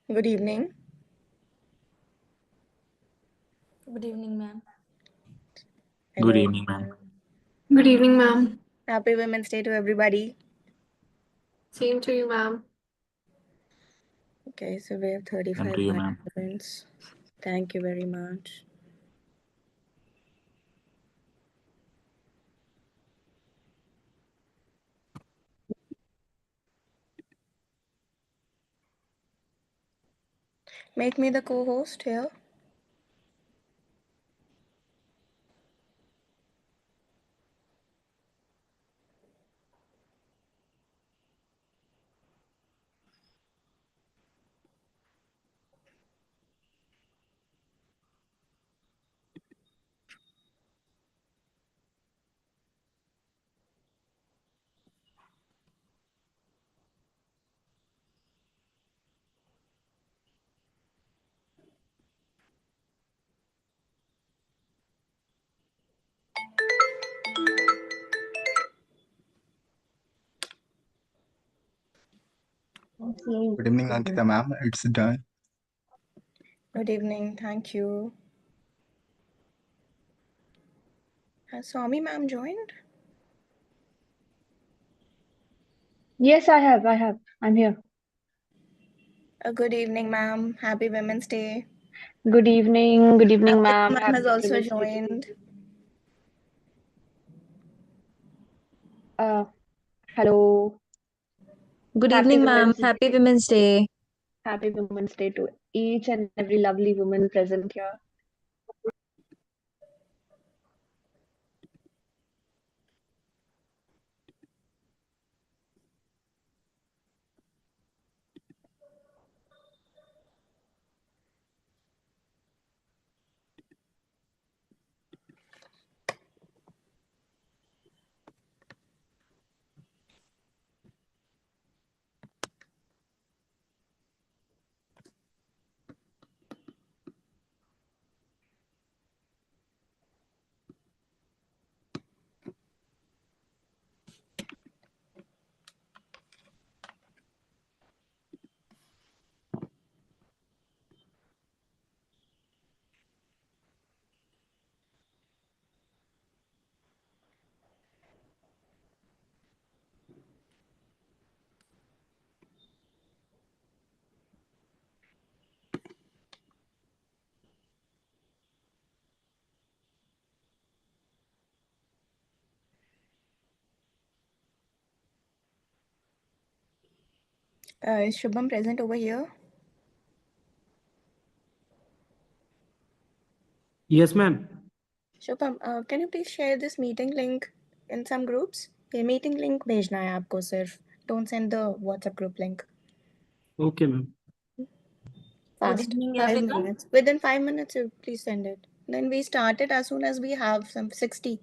Good evening. Good evening, ma'am. Good Hello. evening, ma'am. Good evening, ma'am. Happy Women's Day to everybody. Same to you, ma'am. Okay, so we have Same 35 to you, ma'am. participants. Thank you very much. Make me the co-host here. Good evening, Ankita ma'am. It's done. Good evening. Thank you. Has Swami ma'am joined? Yes, I have. I'm here. Good evening, ma'am. Happy Women's Day. Good evening. Good evening, Pooja ma'am. ma'am has Happy also Women's Day. joined. Uh, Hello. Good Happy evening, ma'am. Women's Happy Day. Women's Day. Happy Women's Day to each and every lovely woman present here. Is Shubham present over here? Yes, ma'am. Shubham, can you please share this meeting link in some groups? ये meeting link भेजना है आपको सिर्फ. Don't send the WhatsApp group link. Okay, ma'am. Good Fast. evening, 5 everyone. minutes. Within 5 minutes, you please send it. Then we start it as soon as we have some 60.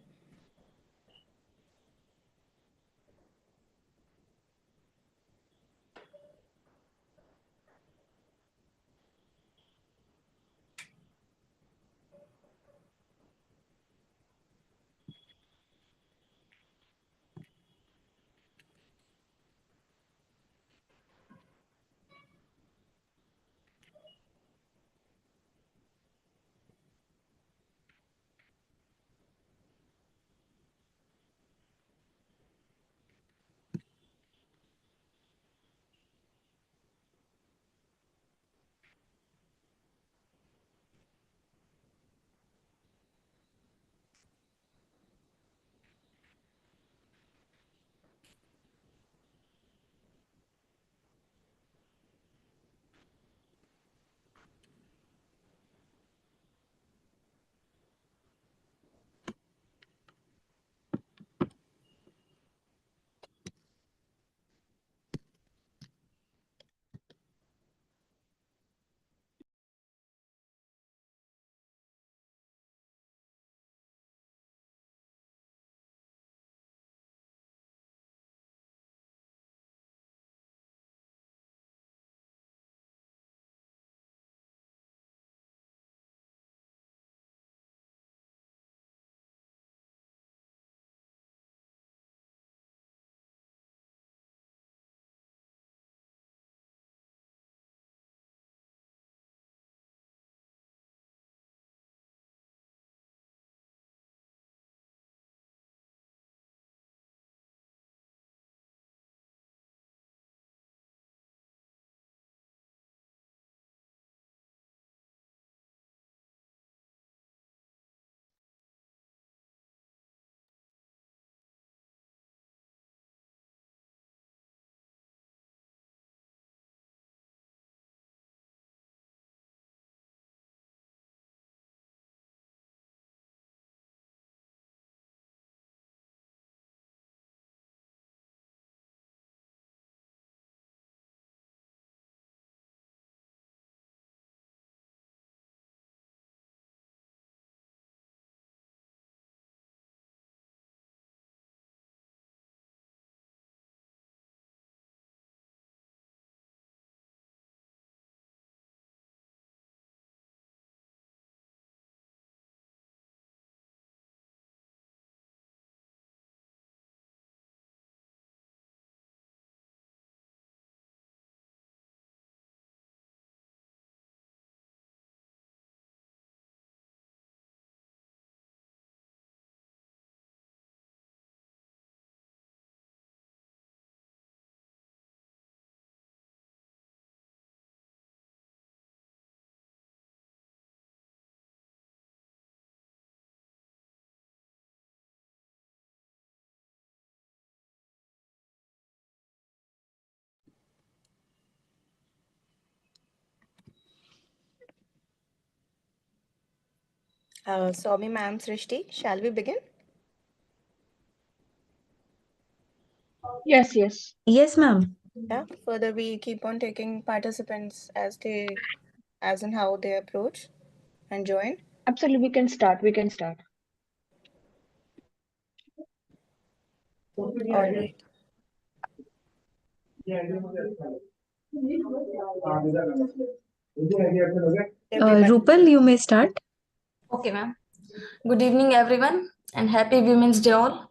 Soumi ma'am, Srishti, shall we begin? Yes, yes. Yes, ma'am. Yeah. Further, we keep on taking participants as in how they approach and join. Absolutely, we can start. We can start. All right. Everybody. Rupal, you may start. Okay, ma'am. Good evening, everyone, and happy Women's Day all.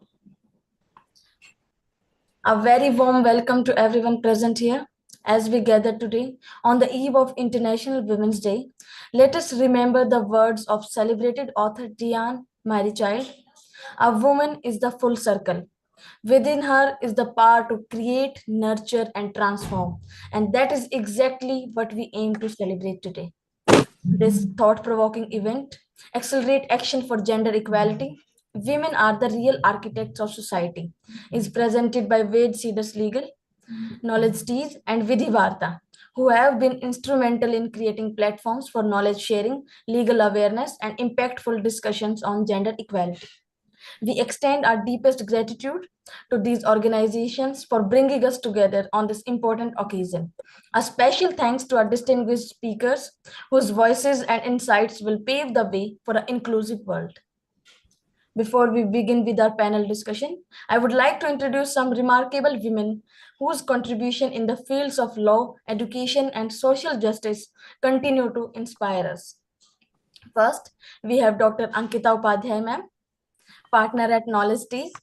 A very warm welcome to everyone present here as we gather today on the eve of International Women's Day. Let us remember the words of celebrated author Diane Marichild. A woman is the full circle. Within her is the power to create, nurture, and transform. And that is exactly what we aim to celebrate today. This thought provoking event accelerate action for gender equality. Women are the real architects of society is presented by Ved Cedars Legal, Knowledge Tees, and Vidhi Varta, who have been instrumental in creating platforms for knowledge sharing, legal awareness, and impactful discussions on gender equality. We extend our deepest gratitude to these organizations for bringing us together on this important occasion. A special thanks to our distinguished speakers whose voices and insights will pave the way for an inclusive world. Before we begin with our panel discussion, I would like to introduce some remarkable women whose contribution in the fields of law, education, and social justice continue to inspire us. First, we have Dr. Ankita Upadhyay, ma'am, partner at Knowledge Teas.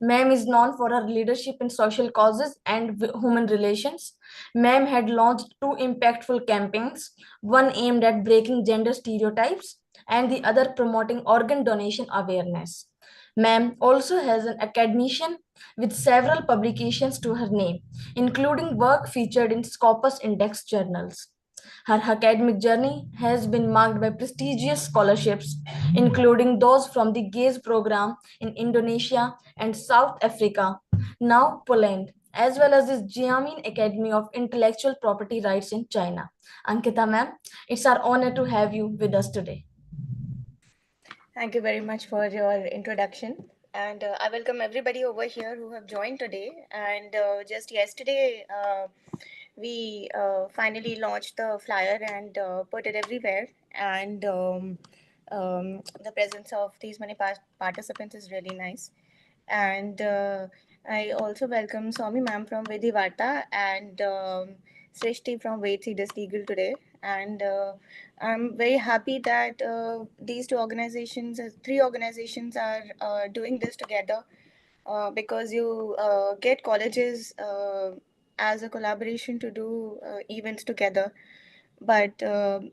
Ma'am is known for her leadership in social causes and human relations. Ma'am had launched two impactful campaigns, one aimed at breaking gender stereotypes and the other promoting organ donation awareness. Ma'am also has an academician with several publications to her name, including work featured in Scopus Index journals. Her academic journey has been marked by prestigious scholarships, including those from the GAZE program in Indonesia and South Africa, now Poland, as well as the Jiamin Academy of Intellectual Property Rights in China. Ankita ma'am, it's our honor to have you with us today. Thank you very much for your introduction. And I welcome everybody over here who have joined today. And just yesterday, we finally launched the flyer and put it everywhere. And the presence of these many participants is really nice. And I also welcome Swami ma'am from Vidhi Varta and Srishti from Ved Cedars Legal today. And I'm very happy that these three organizations are doing this together because you get colleges as a collaboration to do events together. But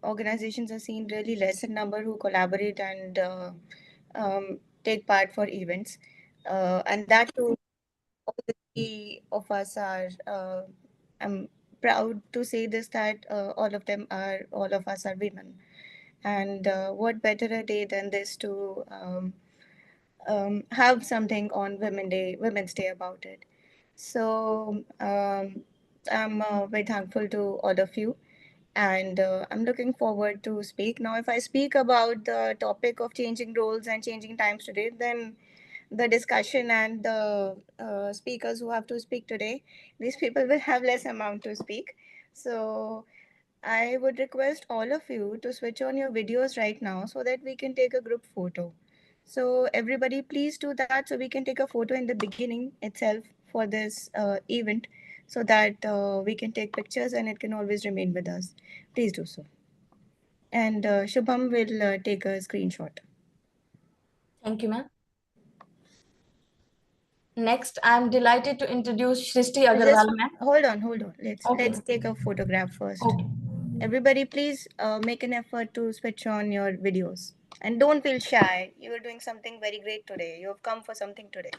organizations are seen really less in number who collaborate and take part for events. And that too, all the three of us are, I'm proud to say this that all of us are women. And what better a day than this to have something on Women's Day about it. So I'm very thankful to all of you, and I'm looking forward to speak. Now, if I speak about the topic of changing roles and changing times today, then the discussion and the speakers who have to speak today, these people will have less amount to speak. So I would request all of you to switch on your videos right now so that we can take a group photo. So everybody, please do that so we can take a photo in the beginning itself for this event so that we can take pictures and it can always remain with us. Please do so. And Shubham will take a screenshot. Thank you, ma'am. Next, I'm delighted to introduce Shrishti Agarwal, ma'am. Hold on. Let's Okay. take a photograph first. Okay. Everybody, please make an effort to switch on your videos. And don't feel shy. You are doing something very great today. You have come for something today.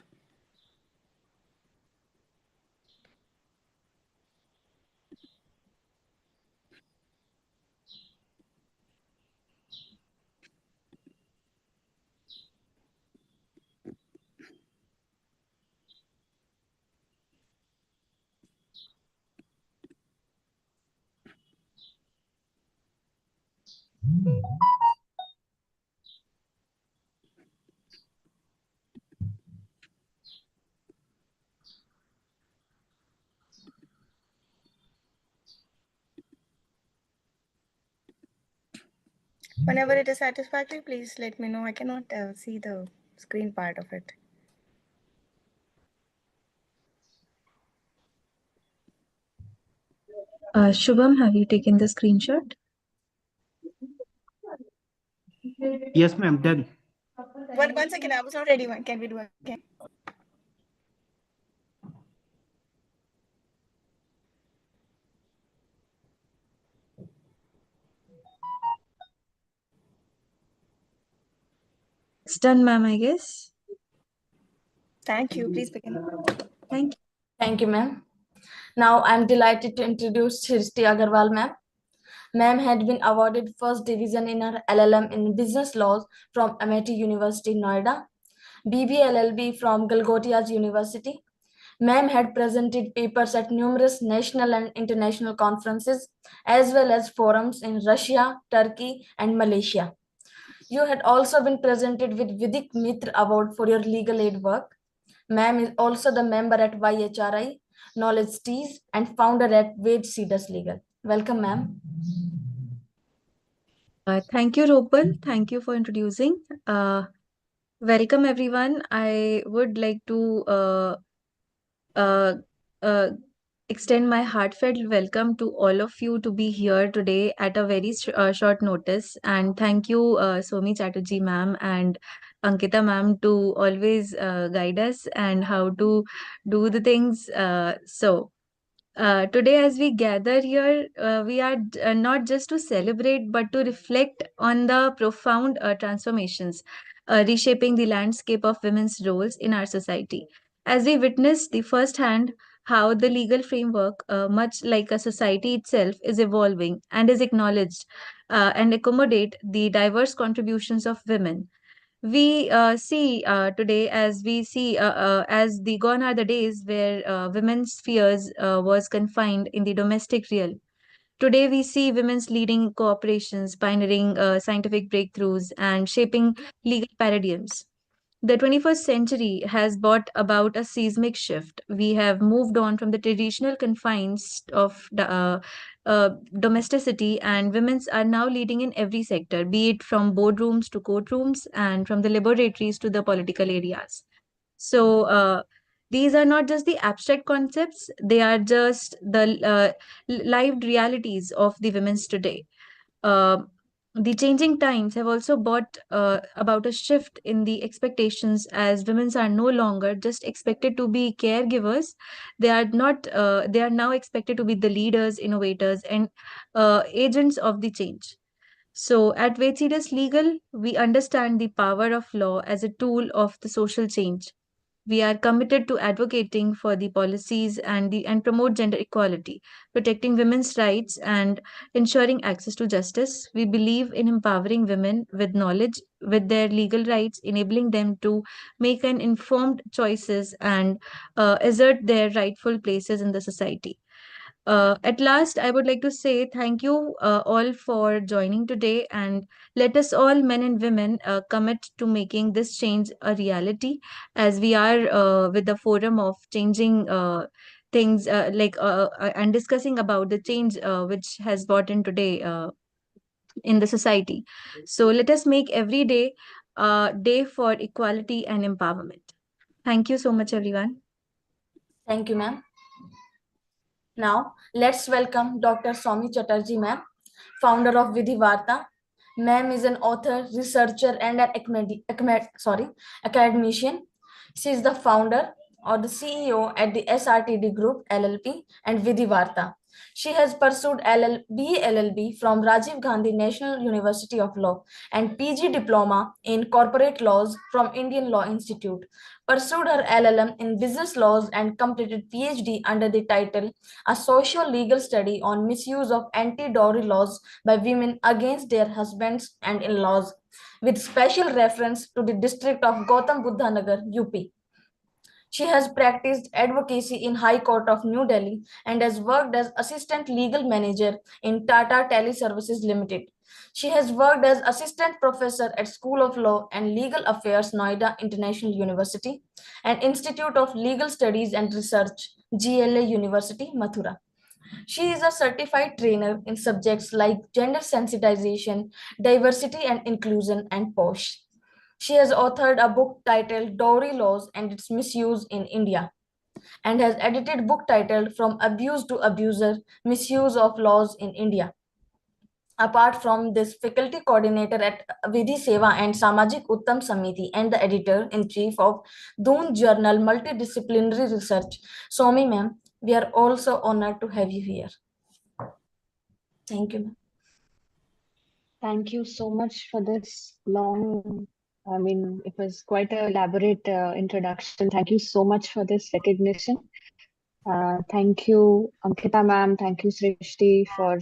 Whenever it is satisfactory, please let me know. I cannot see the screen part of it. Shubham, have you taken the screenshot? Yes, ma'am. Done. One second, I was not ready. Can we do it again? It's done, ma'am, I guess. Thank you. Please begin. Thank you. Thank you, ma'am. Now I'm delighted to introduce Shrishti Agarwal, ma'am. Ma'am had been awarded first division in her LLM in business laws from Amity University, Noida, BBLLB from Galgotias University. Ma'am had presented papers at numerous national and international conferences, as well as forums in Russia, Turkey, and Malaysia. You had also been presented with Vidik Mitra Award for your legal aid work. Ma'am is also the member at YHRI, Knowledge Teas, and founder at Wade Cedars Legal. Welcome, ma'am. Thank you, Ropal. Thank you for introducing. Welcome, everyone. I would like to uh, extend my heartfelt welcome to all of you to be here today at a very short notice. And thank you, Somi Chatterjee ma'am and Ankita ma'am, to always guide us and how to do the things. Today, as we gather here, we are not just to celebrate, but to reflect on the profound transformations reshaping the landscape of women's roles in our society. As we witness the first hand how the legal framework, much like a society itself, is evolving and is acknowledged and accommodate the diverse contributions of women. We see today, as we see as the gone are the days where women's fears was confined in the domestic realm. Today we see women's leading corporations, pioneering scientific breakthroughs and shaping legal paradigms. The 21st century has brought about a seismic shift. We have moved on from the traditional confines of domesticity, and women's are now leading in every sector, be it from boardrooms to courtrooms and from the laboratories to the political areas. So, these are not just the abstract concepts, they are just the lived realities of the women's today. Uh, the changing times have also brought about a shift in the expectations, as women are no longer just expected to be caregivers. They are not. They are now expected to be the leaders, innovators, and agents of the change. So, at Vetsidas Legal, we understand the power of law as a tool of the social change. We are committed to advocating for the policies and promote gender equality, protecting women's rights and ensuring access to justice. We believe in empowering women with knowledge, with their legal rights, enabling them to make an informed choices and assert their rightful places in the society. At last, I would like to say thank you all for joining today, and let us all, men and women, commit to making this change a reality, as we are with the forum of changing things and discussing about the change which has brought in today in the society. So let us make every day a day for equality and empowerment. Thank you so much, everyone. Thank you, ma'am. Now, let's welcome Dr. Somi Chatterjee, ma'am, founder of Vidhi Varta. Ma'am is an author, researcher, and an academician. She is the founder or the CEO at the SRTD Group LLP and Vidhi Varta. She has pursued BA from Rajiv Gandhi National University of Law and PG Diploma in Corporate Laws from Indian Law Institute, pursued her LLM in Business Laws and completed PhD under the title A Social Legal Study on Misuse of Anti-Dowry Laws by Women Against Their Husbands and In-Laws, with special reference to the district of Gautam Buddha Nagar, UP. She has practiced advocacy in High Court of New Delhi and has worked as Assistant Legal Manager in Tata Teleservices Limited. She has worked as Assistant Professor at School of Law and Legal Affairs, Noida International University, and Institute of Legal Studies and Research, GLA University, Mathura. She is a certified trainer in subjects like gender sensitization, diversity and inclusion, and POSH. She has authored a book titled Dowry Laws and Its Misuse in India, and has edited book titled From Abuse to Abuser: Misuse of Laws in India. Apart from this, faculty coordinator at Vidhi Seva and Samajik Uttam Samiti and the editor-in-chief of Doon Journal Multidisciplinary Research. Somi ma'am, we are also honored to have you here. Thank you, ma'am. Thank you so much for this long, it was quite an elaborate introduction. Thank you so much for this recognition. Thank you, Ankita ma'am. Thank you, Srishti, for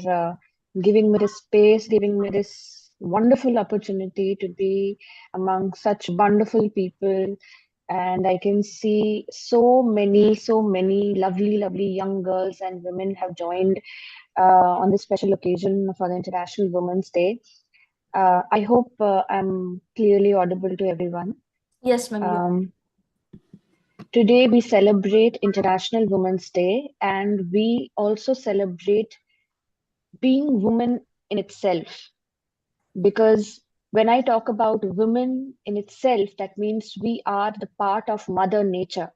giving me this space, giving me this wonderful opportunity to be among such wonderful people. And I can see so many lovely young girls and women have joined on this special occasion for the International Women's Day. I hope I'm clearly audible to everyone. Yes, ma'am. Today we celebrate International Women's Day, and we also celebrate being woman in itself. Because when I talk about women in itself, that means we are the part of Mother Nature,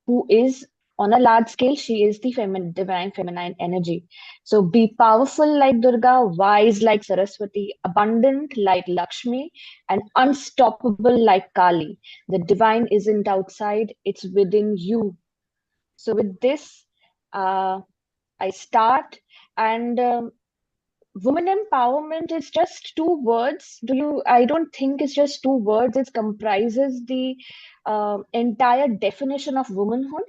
who is on a large scale, she is the divine feminine energy. So be powerful like Durga, wise like Saraswati, abundant like Lakshmi, and unstoppable like Kali. The divine isn't outside, it's within you. So with this, I start, and women empowerment is just two words. I don't think it's just two words. It comprises the entire definition of womanhood.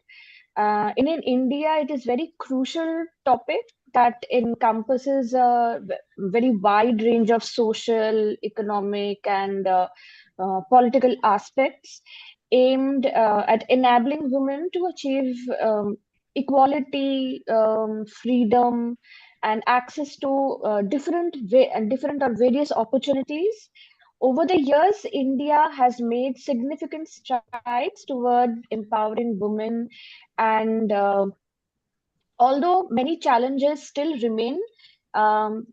In India, it is very crucial topic that encompasses a very wide range of social, economic, and political aspects aimed at enabling women to achieve equality, freedom, and access to different or various opportunities. Over the years, India has made significant strides toward empowering women, and although many challenges still remain, um,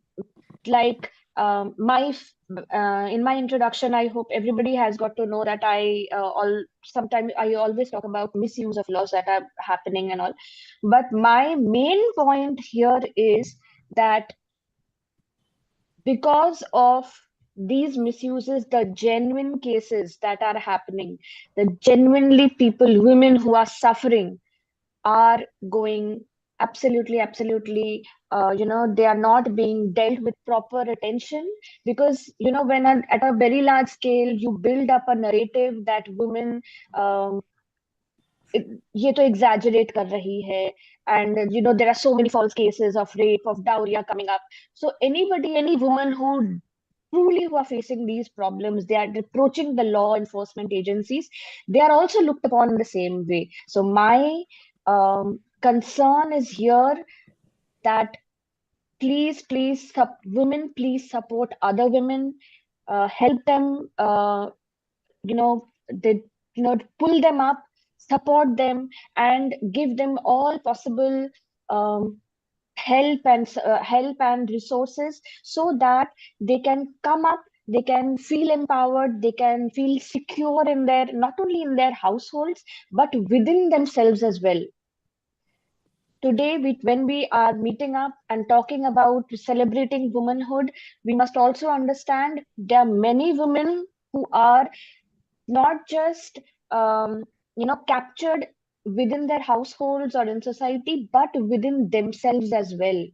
like in my introduction, I hope everybody has got to know that sometimes I always talk about misuse of laws that are happening and all. But my main point here is that because of these misuses, the genuine cases that are happening, the genuinely people, women who are suffering, are going absolutely, they are not being dealt with proper attention. Because, when at a very large scale, you build up a narrative that women ये तो exaggerate कर रही है, and there are so many false cases of rape, of dowry are coming up. So any woman who are facing these problems, they are approaching the law enforcement agencies, they are also looked upon in the same way. So my concern is here that please, women, please support other women, help them, pull them up, support them, and give them all possible help and resources, so that they can come up, they can feel empowered, they can feel secure in their, not only in their households, but within themselves as well. Today, when we are meeting up and talking about celebrating womanhood, we must also understand there are many women who are not just captured within their households or in society, but within themselves as well.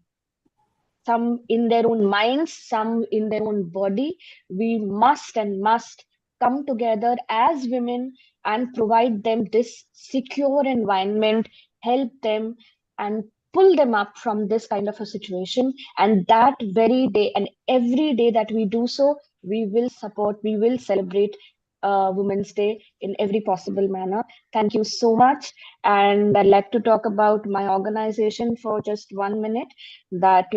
Some in their own minds, some in their own body. We must come together as women and provide them this secure environment, help them, and pull them up from this kind of a situation. And that very day and every day that we do so, we will celebrate Women's Day in every possible manner. Thank you so much. And I'd like to talk about my organization for just 1 minute, that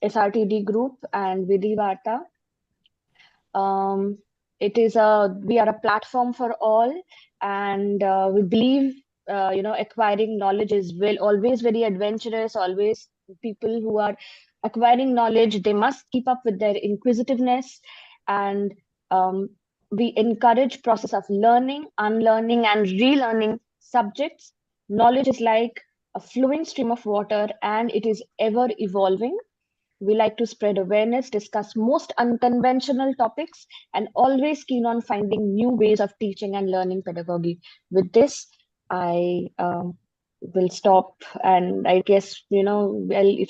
SRTD group and Vidhi Varta. We are a platform for all, and we believe acquiring knowledge is always very adventurous, always people who are acquiring knowledge, they must keep up with their inquisitiveness, and um, we encourage process of learning, unlearning, and relearning subjects. Knowledge is like a flowing stream of water, and it is ever evolving. We like to spread awareness, discuss most unconventional topics, and always keen on finding new ways of teaching and learning pedagogy. With this, I will stop, and I guess, well, if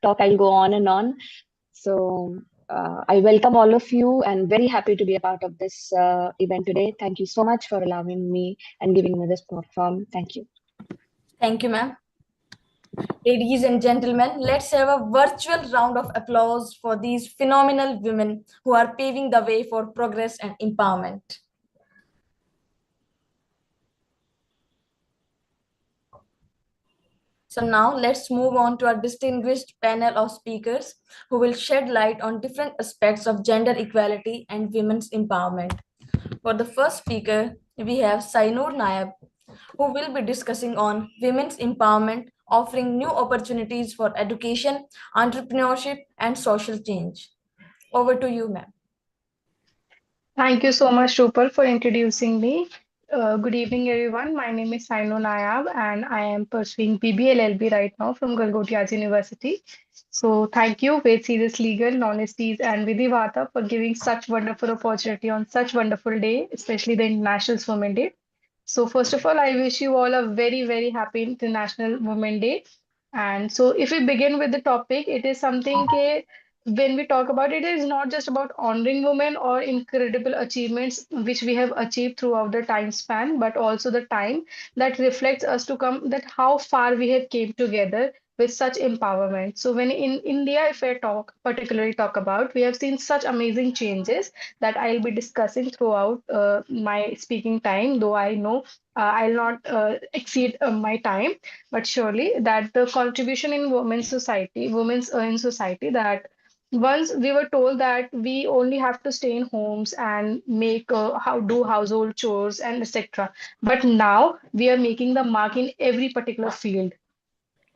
talk, I'll go on and on. So I welcome all of you and very happy to be a part of this event today. Thank you so much for allowing me and giving me this platform. Thank you. Thank you, ma'am. Ladies and gentlemen, let's have a virtual round of applause for these phenomenal women who are paving the way for progress and empowerment. So now let's move on to our distinguished panel of speakers who will shed light on different aspects of gender equality and women's empowerment. For the first speaker, we have Sainur Nayak, who will be discussing on women's empowerment, offering new opportunities for education, entrepreneurship, and social change. Over to you, ma'am. Thank you so much, Rupal, for introducing me. Good evening, everyone. My name is Saino Nayab, and I am pursuing BBLLB right now from Galgotias University. So, thank you, Ved Serious Legal, Honesties, and Vidhivata for giving such wonderful opportunity on such wonderful day, especially the International Women Day. So, first of all, I wish you all a very, very happy International Women Day. And so, if we begin with the topic, it is something when we talk about it, it is not just about honoring women or incredible achievements which we have achieved throughout the time span, but also the time that reflects us to come that how far we have came together with such empowerment. So when in India, if I particularly talk about, we have seen such amazing changes that I'll be discussing throughout my speaking time, though I know I'll not exceed my time, but surely that the contribution in women's in society, that once we were told that we only have to stay in homes and make how do household chores and etc. But now we are making the mark in every particular field.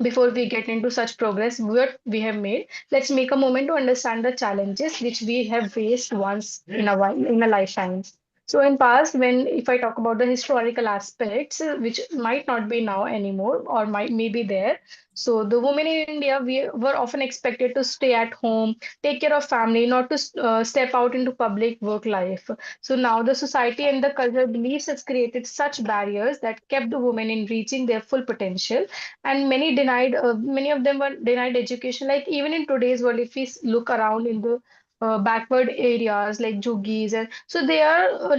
Before we get into such progress, what we have made, let's make a moment to understand the challenges which we have faced once in a while in a lifetime. So in past, when if I talk about the historical aspects, which might not be now anymore or might may be there. So the women in India, we were often expected to stay at home, take care of family, not to step out into public work life. So now the society and the cultural beliefs has created such barriers that kept the women in reaching their full potential, and many of them were denied education. Like even in today's world, if we look around in the backward areas like jugis, and so they are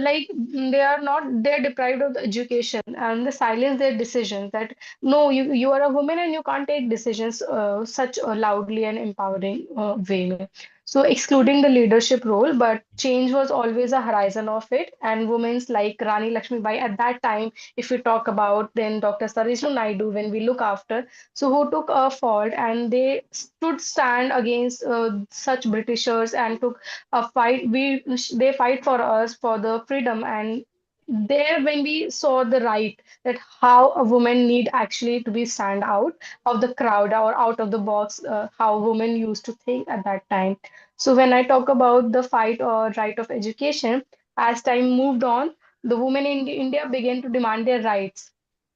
they're deprived of the education, and the silence their decisions that no, you are a woman and you can't take decisions such a loudly and empowering way. So excluding the leadership role, but change was always a horizon of it. And women's like Rani Lakshmibai at that time, if we talk about, then Dr. Sarojini Naidu, when we look after, so who took a fault and they stood stand against such Britishers and took a fight. They fight for us for the freedom, and there when we saw the right that how a woman need actually to be stand out of the crowd or out of the box, how women used to think at that time. So when I talk about the fight or right of education, as time moved on, the women in India began to demand their rights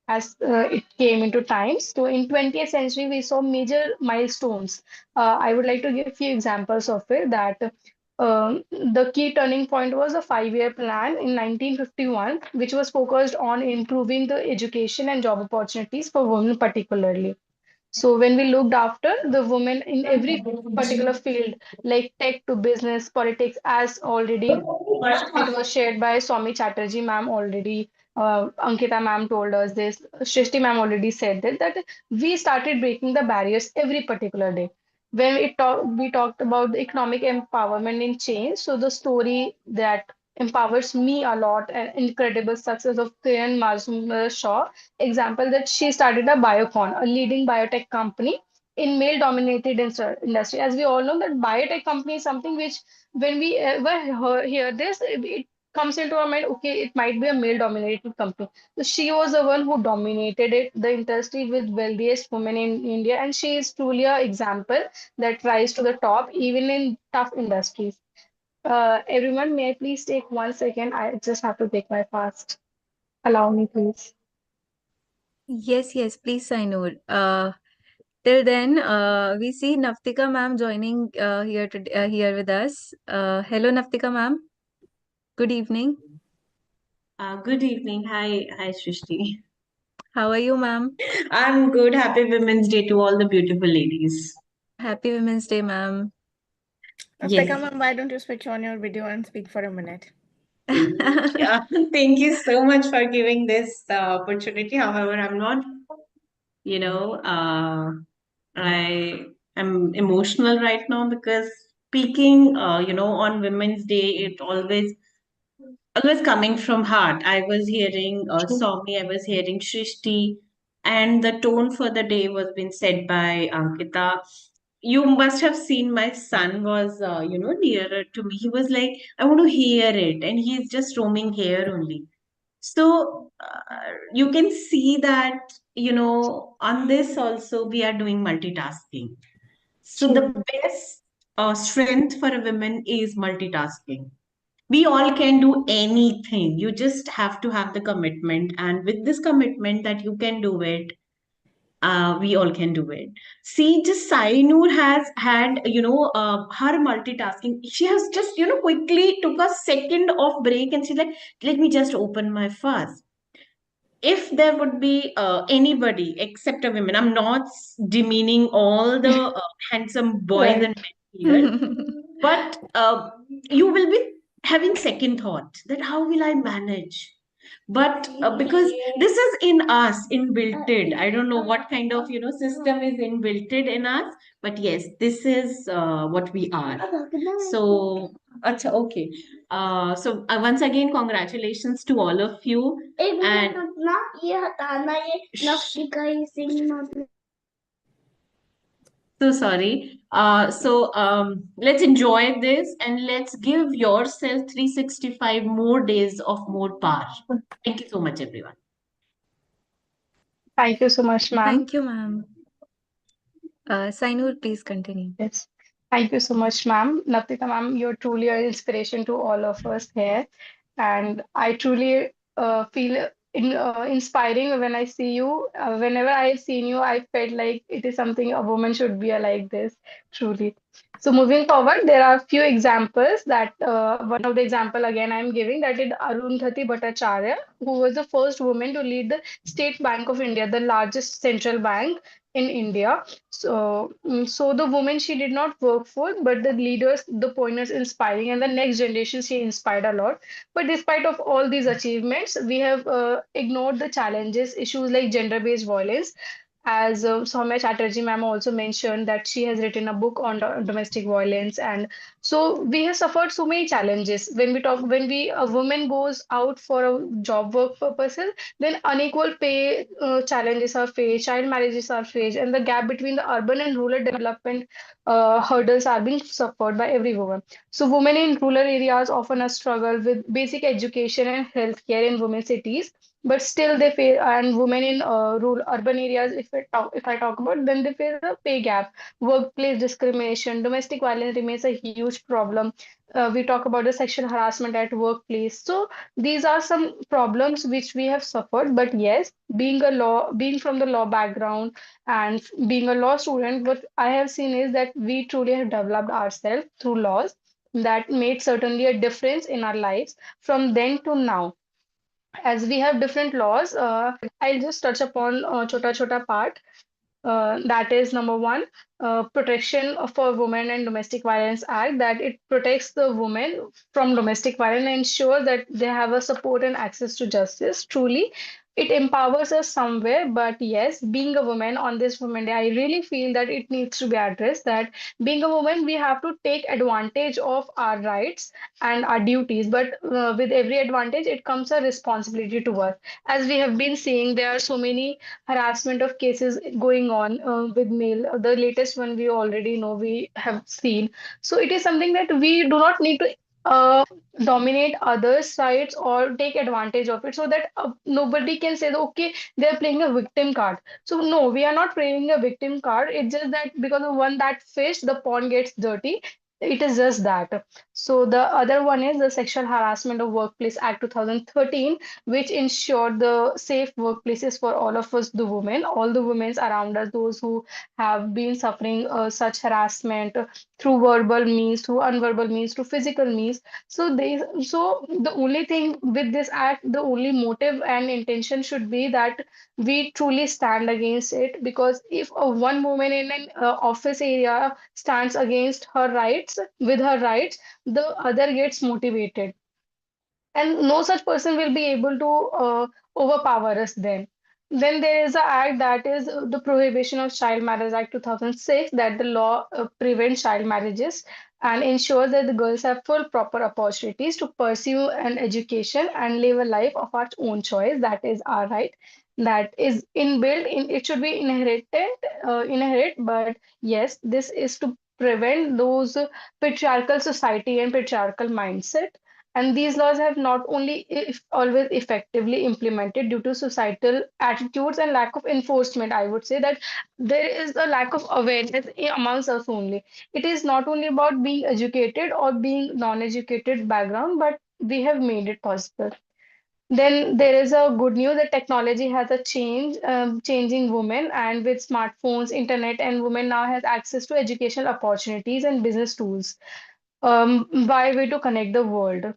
as it came into times. So in 20th century, we saw major milestones. I would like to give a few examples of it. That the key turning point was a five-year plan in 1951, which was focused on improving the education and job opportunities for women particularly. So when we looked after the women in every particular field, like tech to business, politics, as already it was shared by Swami Chatterjee ma'am already. Ankita ma'am told us this. Shrishti ma'am already said that we started breaking the barriers every particular day. When we talked about the economic empowerment in change. So the story that empowers me a lot, an incredible success of Kiran Mazumdar Shaw. Example that she started a Biocon, a leading biotech company in male-dominated industry. As we all know, that biotech company is something which when we ever hear this, it comes into our mind, okay, it might be a male-dominated company. So she was the one who dominated the industry with wealthiest women in India, and she is truly an example that rise to the top even in tough industries. Everyone, may I please take 1 second? I just have to take my fast. Allow me, please. Yes, please, Sainur. Till then, we see Naftika ma'am joining here with us. Hello, Naftika ma'am. Good evening. Good evening. Hi, Srishti. How are you, ma'am? I'm good. Happy Women's Day to all the beautiful ladies. Happy Women's Day, ma'am. Yes. Naftika ma'am, why don't you switch on your video and speak for a minute? Yeah, thank you so much for giving this opportunity. However, I'm not, you know, I am emotional right now because speaking, on Women's Day, it always coming from heart. I was hearing Somi, I was hearing Shrishti, and the tone for the day was being said by Ankita. You must have seen my son was, nearer to me. He was like, I want to hear it, and he's just roaming here only. So you can see that, on this also we are doing multitasking. So the best strength for a woman is multitasking. We all can do anything. You just have to have the commitment, and with this commitment that you can do it, we all can do it. See, just Sainur has had, her multitasking. She has just, quickly took a second of break and she's like, let me just open my fast. If there would be anybody except a woman, I'm not demeaning all the handsome boys and men here, but you will be having second thought that how will I manage? But because this is in us, inbuilt, I don't know what kind of system is inbuilt in us, but yes, this is what we are. So, acha, okay. So once again, congratulations to all of you. And so sorry. Let's enjoy this and let's give yourself 365 more days of more power. Thank you so much, everyone. Thank you so much, ma'am. Thank you, ma'am. Sainur, please continue. Yes. Thank you so much, ma'am. Naftika ma'am, you're truly an inspiration to all of us here. And I truly feel inspiring when I see you. Whenever I've seen you, I felt like it is something a woman should be like this, truly. So moving forward, there are a few examples that one of the example again I'm giving that is Arundhati Bhattacharya, who was the first woman to lead the State Bank of India, the largest central bank in India. So the woman she did not work for, but the leaders, the pointers inspiring, and the next generation she inspired a lot. But despite of all these achievements, we have ignored the challenges, issues like gender-based violence. As Soumya Chatterjee ma'am also mentioned that she has written a book on domestic violence, and so we have suffered so many challenges when a woman goes out for a job work purposes, then unequal pay challenges are faced, child marriages are faced, and the gap between the urban and rural development hurdles are being suffered by every woman. So women in rural areas often struggle with basic education and healthcare in women cities, but still they face, and women in rural urban areas, if I talk about, then they face a pay gap, workplace discrimination, domestic violence remains a huge problem. We talk about the sexual harassment at workplace. So these are some problems which we have suffered. But yes, being from the law background and being a law student, what I have seen is that we truly have developed ourselves through laws that made certainly a difference in our lives from then to now. As we have different laws, I'll just touch upon chota chota part. That is number one, protection for women and domestic violence act, that it protects the women from domestic violence and ensures that they have a support and access to justice. Truly, it empowers us somewhere. But yes, being a woman on this Women Day, I really feel that it needs to be addressed that being a woman, we have to take advantage of our rights and our duties. But with every advantage, it comes a responsibility to us. As we have been seeing, there are so many harassment of cases going on with male. The latest one we already know, we have seen. So it is something that we do not need to dominate others' sides or take advantage of it, so that nobody can say that, okay, they're playing a victim card. So no, we are not playing a victim card. It's just that because of one that fish, the pond gets dirty. It is just that. So the other one is the Sexual Harassment of Workplace Act 2013, which ensured the safe workplaces for all of us, the women, all the women around us, those who have been suffering such harassment through verbal means, through unverbal means, through physical means. So the only thing with this act, the only motive and intention should be that we truly stand against it. Because if one woman in an office area stands against her rights, with her rights, the other gets motivated, and no such person will be able to overpower us then. Then there is a act that is the Prohibition of Child Marriage Act 2006, that the law prevents child marriages and ensures that the girls have full proper opportunities to pursue an education and live a life of our own choice. That is our right. That is inbuilt in, it should be inherent, but yes, this is to prevent those patriarchal society and patriarchal mindset. And these laws have not only always effectively implemented due to societal attitudes and lack of enforcement. I would say that there is a lack of awareness amongst us only. It is not only about being educated or being non-educated background, but we have made it possible. Then there is a good news that technology has a changing women, and with smartphones, internet, and women now has access to educational opportunities and business tools. By way to connect the world.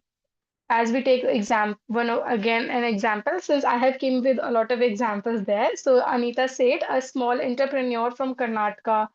As we take again an example, since I have came with a lot of examples there. So Anita said, a small entrepreneur from Karnataka,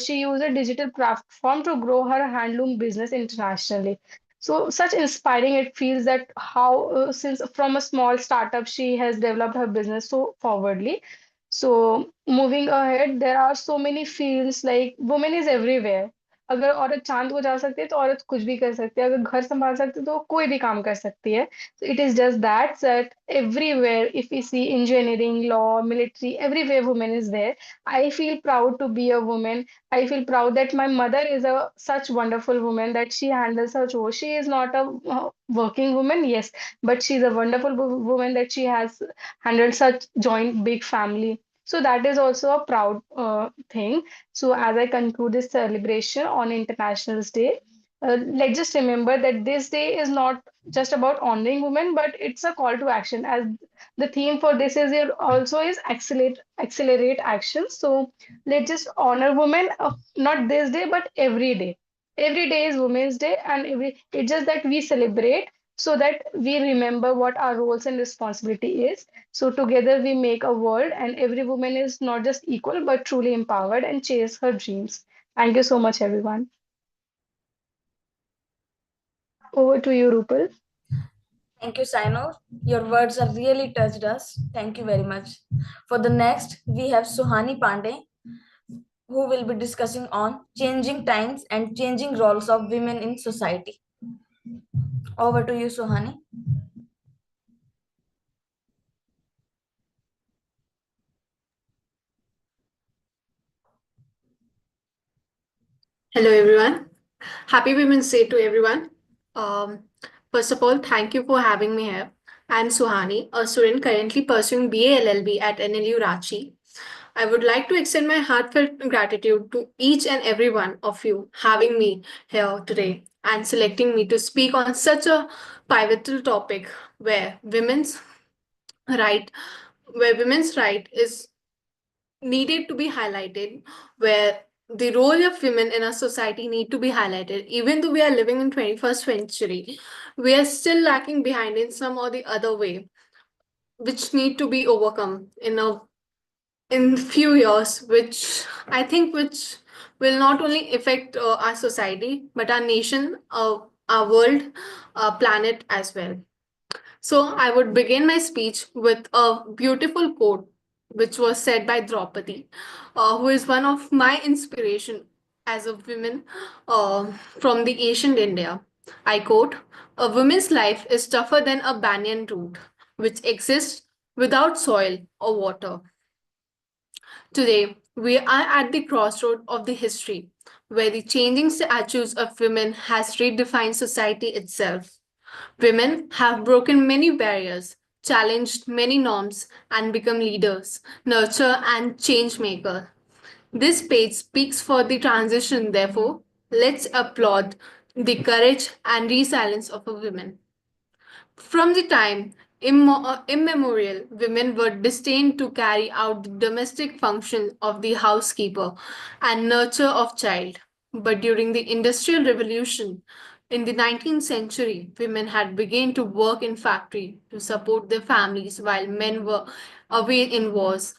she used a digital platform to grow her handloom business internationally. So such inspiring it feels that how since from a small startup she has developed her business so forwardly. So moving ahead, there are so many fields like women is everywhere. अगर औरत चांद को जा सकती है तो औरत कुछ भी कर सकती है, अगर घर संभाल सकती है तो कोई भी काम कर सकती है. So it is just that everywhere, if we see engineering, law, military, everywhere women is there. I feel proud to be a woman. I feel proud that my mother is a such wonderful woman that she handles her chores. She is not a working woman, yes, but she's a wonderful woman that she has handled such joint big family. So that is also a proud thing. So, as I conclude this celebration on International Day, let's just remember that this day is not just about honoring women, but it's a call to action. As the theme for this is also is accelerate action. So let's just honor women, not this day, but every day. Every day is Women's Day, and it's just that we celebrate so that we remember what our roles and responsibility is. So together we make a world, and every woman is not just equal but truly empowered and chase her dreams. Thank you so much, everyone. Over to you, Rupal. Thank you, Saino. Your words have really touched us. Thank you very much. For the next, we have Suhani Pandey, who will be discussing on changing times and changing roles of women in society. Over to you, Suhani. Hello, everyone. Happy Women's Day to everyone. First of all, thank you for having me here. I'm Suhani, a student currently pursuing BA LLB at NLU Ranchi. I would like to extend my heartfelt gratitude to each and every one of you having me here today and selecting me to speak on such a pivotal topic where right, women's right is needed to be highlighted, where the role of women in our society need to be highlighted. Even though we are living in 21st century, we are still lacking behind in some or the other way, which need to be overcome in few years, which I think which will not only affect our society but our nation, our world, our planet as well. So I would begin my speech with a beautiful quote, which was said by Draupadi, who is one of my inspiration as a woman from the ancient India. I quote, "A woman's life is tougher than a banyan root, which exists without soil or water." Today, we are at the crossroad of the history where the changing statues of women has redefined society itself. Women have broken many barriers, challenged many norms, and become leaders, nurture, and change maker. This page speaks for the transition, therefore, let's applaud the courage and resilience of a woman. From the time immemorial, women were destined to carry out the domestic function of the housekeeper and nurture of child. But during the Industrial Revolution in the 19th century, women had begun to work in factory to support their families while men were away in wars.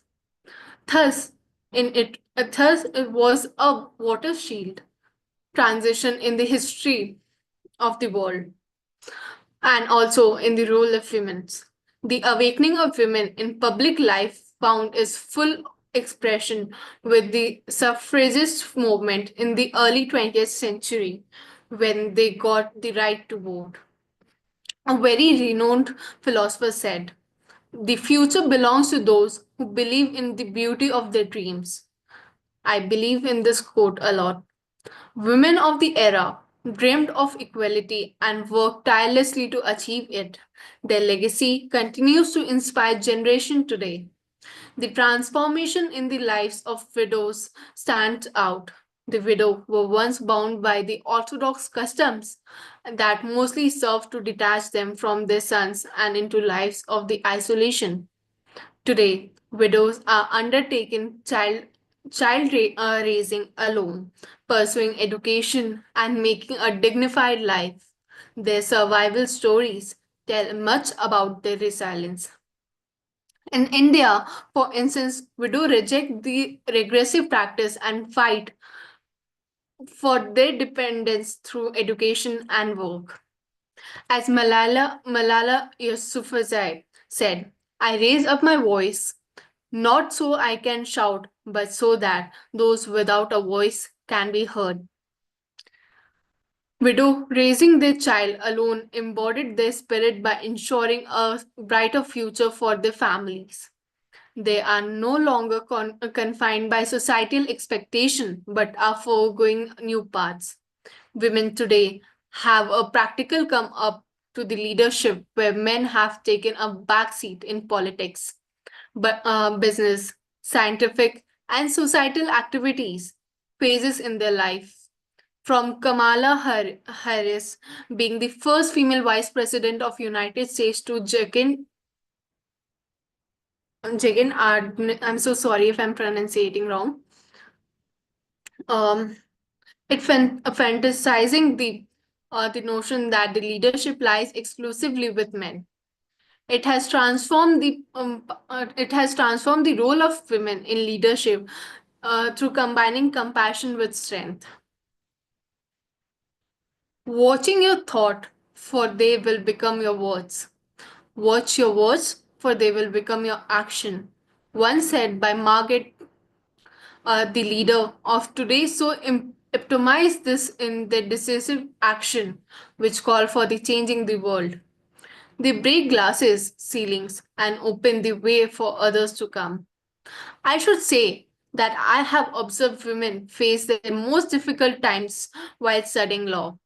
Thus, thus it was a watershed transition in the history of the world and also in the role of women. The awakening of women in public life found its full expression with the suffragist movement in the early 20th century when they got the right to vote. A very renowned philosopher said, "The future belongs to those who believe in the beauty of their dreams." I believe in this quote a lot. Women of the era dreamed of equality and worked tirelessly to achieve it. Their legacy continues to inspire generation today. The transformation in the lives of widows stands out. The widow were once bound by the orthodox customs that mostly served to detach them from their sons and into lives of the isolation. Today, widows are undertaking raising alone, pursuing education, and making a dignified life. Their survival stories tell much about their resilience. In India, for instance, widows reject the regressive practice and fight for their dependence through education and work. As Malala Yousafzai said, "I raise up my voice not so I can shout, but so that those without a voice can be heard." Widow raising their child alone embodied their spirit by ensuring a brighter future for their families. They are no longer confined by societal expectation, but are foregoing new paths. Women today have a practical come up to the leadership where men have taken a backseat in politics, but business, scientific, and societal activities, phases in their life. From Kamala Harris being the first female vice president of United States to I'm so sorry if I'm pronouncing wrong. Fantasizing the notion that the leadership lies exclusively with men. It has transformed the role of women in leadership through combining compassion with strength. Watching your thought, for they will become your words. Watch your words, for they will become your action. Once said by Margaret, the leader of today, so epitomized this in their decisive action, which call for the changing the world. They break glasses, ceilings, and open the way for others to come. I should say that I have observed women face their most difficult times while studying law.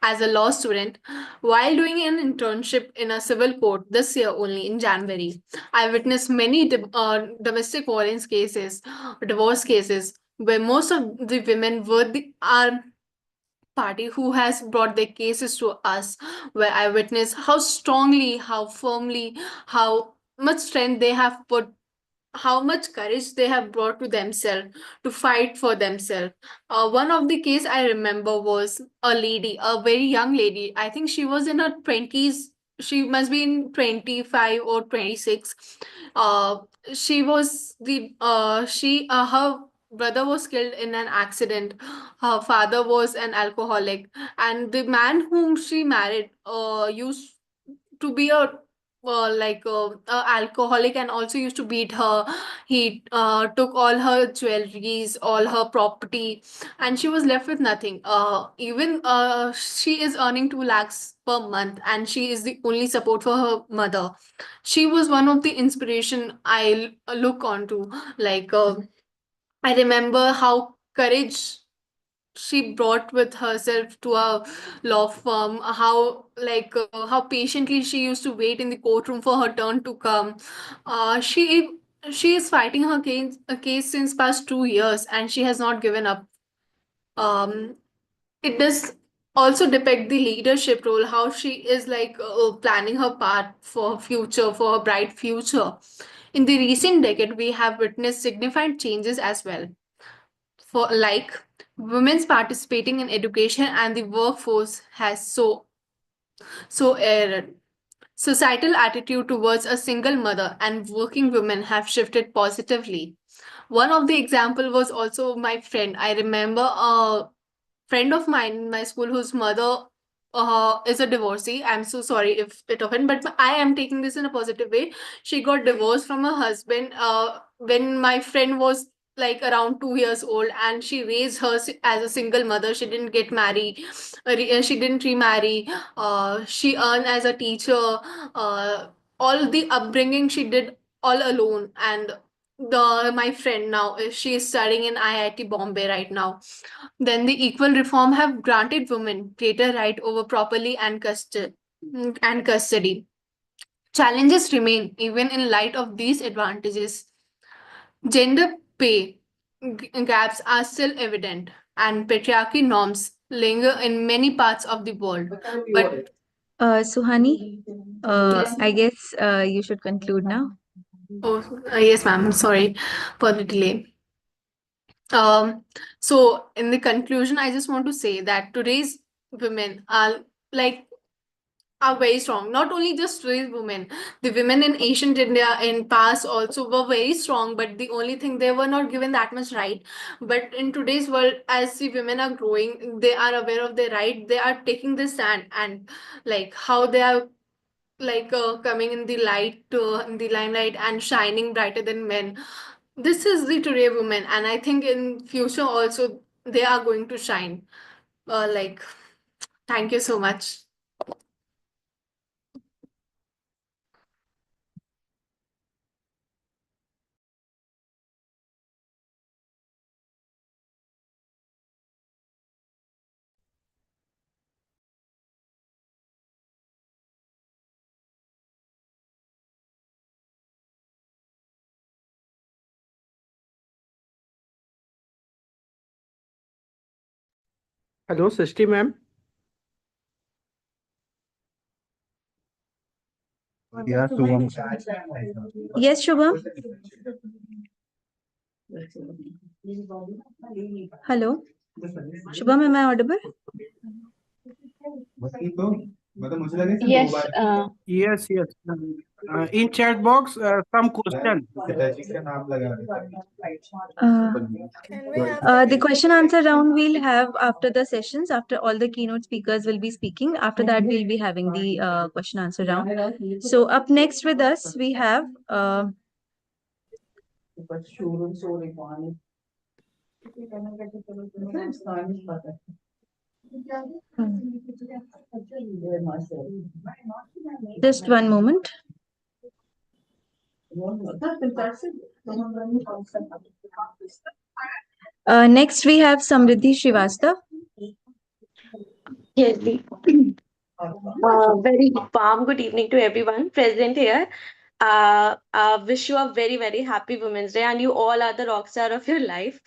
As a law student, while doing an internship in a civil court this year only in January, I witnessed many domestic violence cases, divorce cases, where most of the women were our party who has brought their cases to us, where I witnessed how strongly, how firmly, how much strength they have put, how much courage they have brought to themselves to fight for themselves. One of the case I remember was a lady, a very young lady. I think she was in her 20s. She must be in 25 or 26. Uh, she was the her brother was killed in an accident. Her father was an alcoholic, and the man whom she married used to be a alcoholic and also used to beat her. He took all her jewelries, all her property, and she was left with nothing. Even she is earning 2 lakhs per month, and she is the only support for her mother. She was one of the inspiration I look onto. I remember how courage she brought with herself to a law firm, how patiently she used to wait in the courtroom for her turn to come. She is fighting her case since past 2 years, and she has not given up. Um, it does also depict the leadership role, how she is planning her path for her future, for her bright future. In the recent decade, we have witnessed significant changes as well. For women's participating in education and the workforce has so erred. Societal attitude towards a single mother and working women have shifted positively. One of the example was also my friend. I remember a friend of mine in my school whose mother is a divorcee. I'm so sorry if it offend, but I am taking this in a positive way. She got divorced from her husband when my friend was like around 2 years old, and she raised her as a single mother. She didn't get married, she didn't remarry. She earned as a teacher. All the upbringing she did all alone, and the my friend now she is studying in IIT Bombay right now. Then the equal reform have granted women greater right over property and custody. Challenges remain even in light of these advantages. Gender pay gaps are still evident, and patriarchy norms linger in many parts of the world. But Suhani, I guess you should conclude now. oh, yes, ma'am. Sorry for the delay. So in the conclusion, I just want to say that today's women like are very strong. Not only just today's women, the women in ancient India in past also were very strong, but the only thing they were not given that much right. But in today's world, as the women are growing, they are aware of their right. They are taking the stand, and like how they are coming in the limelight and shining brighter than men. This is the today women, and I think in future also they are going to shine. Like, thank you so much. Hello, Srishti ma'am. Yeah, Shubham. Yes, Shubham. Hello. Shubham, am I audible? Yes, Yes. In chat box, some question. Can we have The question answer round we'll have after the sessions, after all the keynote speakers will be speaking. After that, we'll be having the question answer round. So up next with us, we have just one moment. Next, we have Samriddhi Srivastav. Yes, very warm good evening to everyone present here. Wish you a very, very happy Women's Day, and you all are the rock star of your life.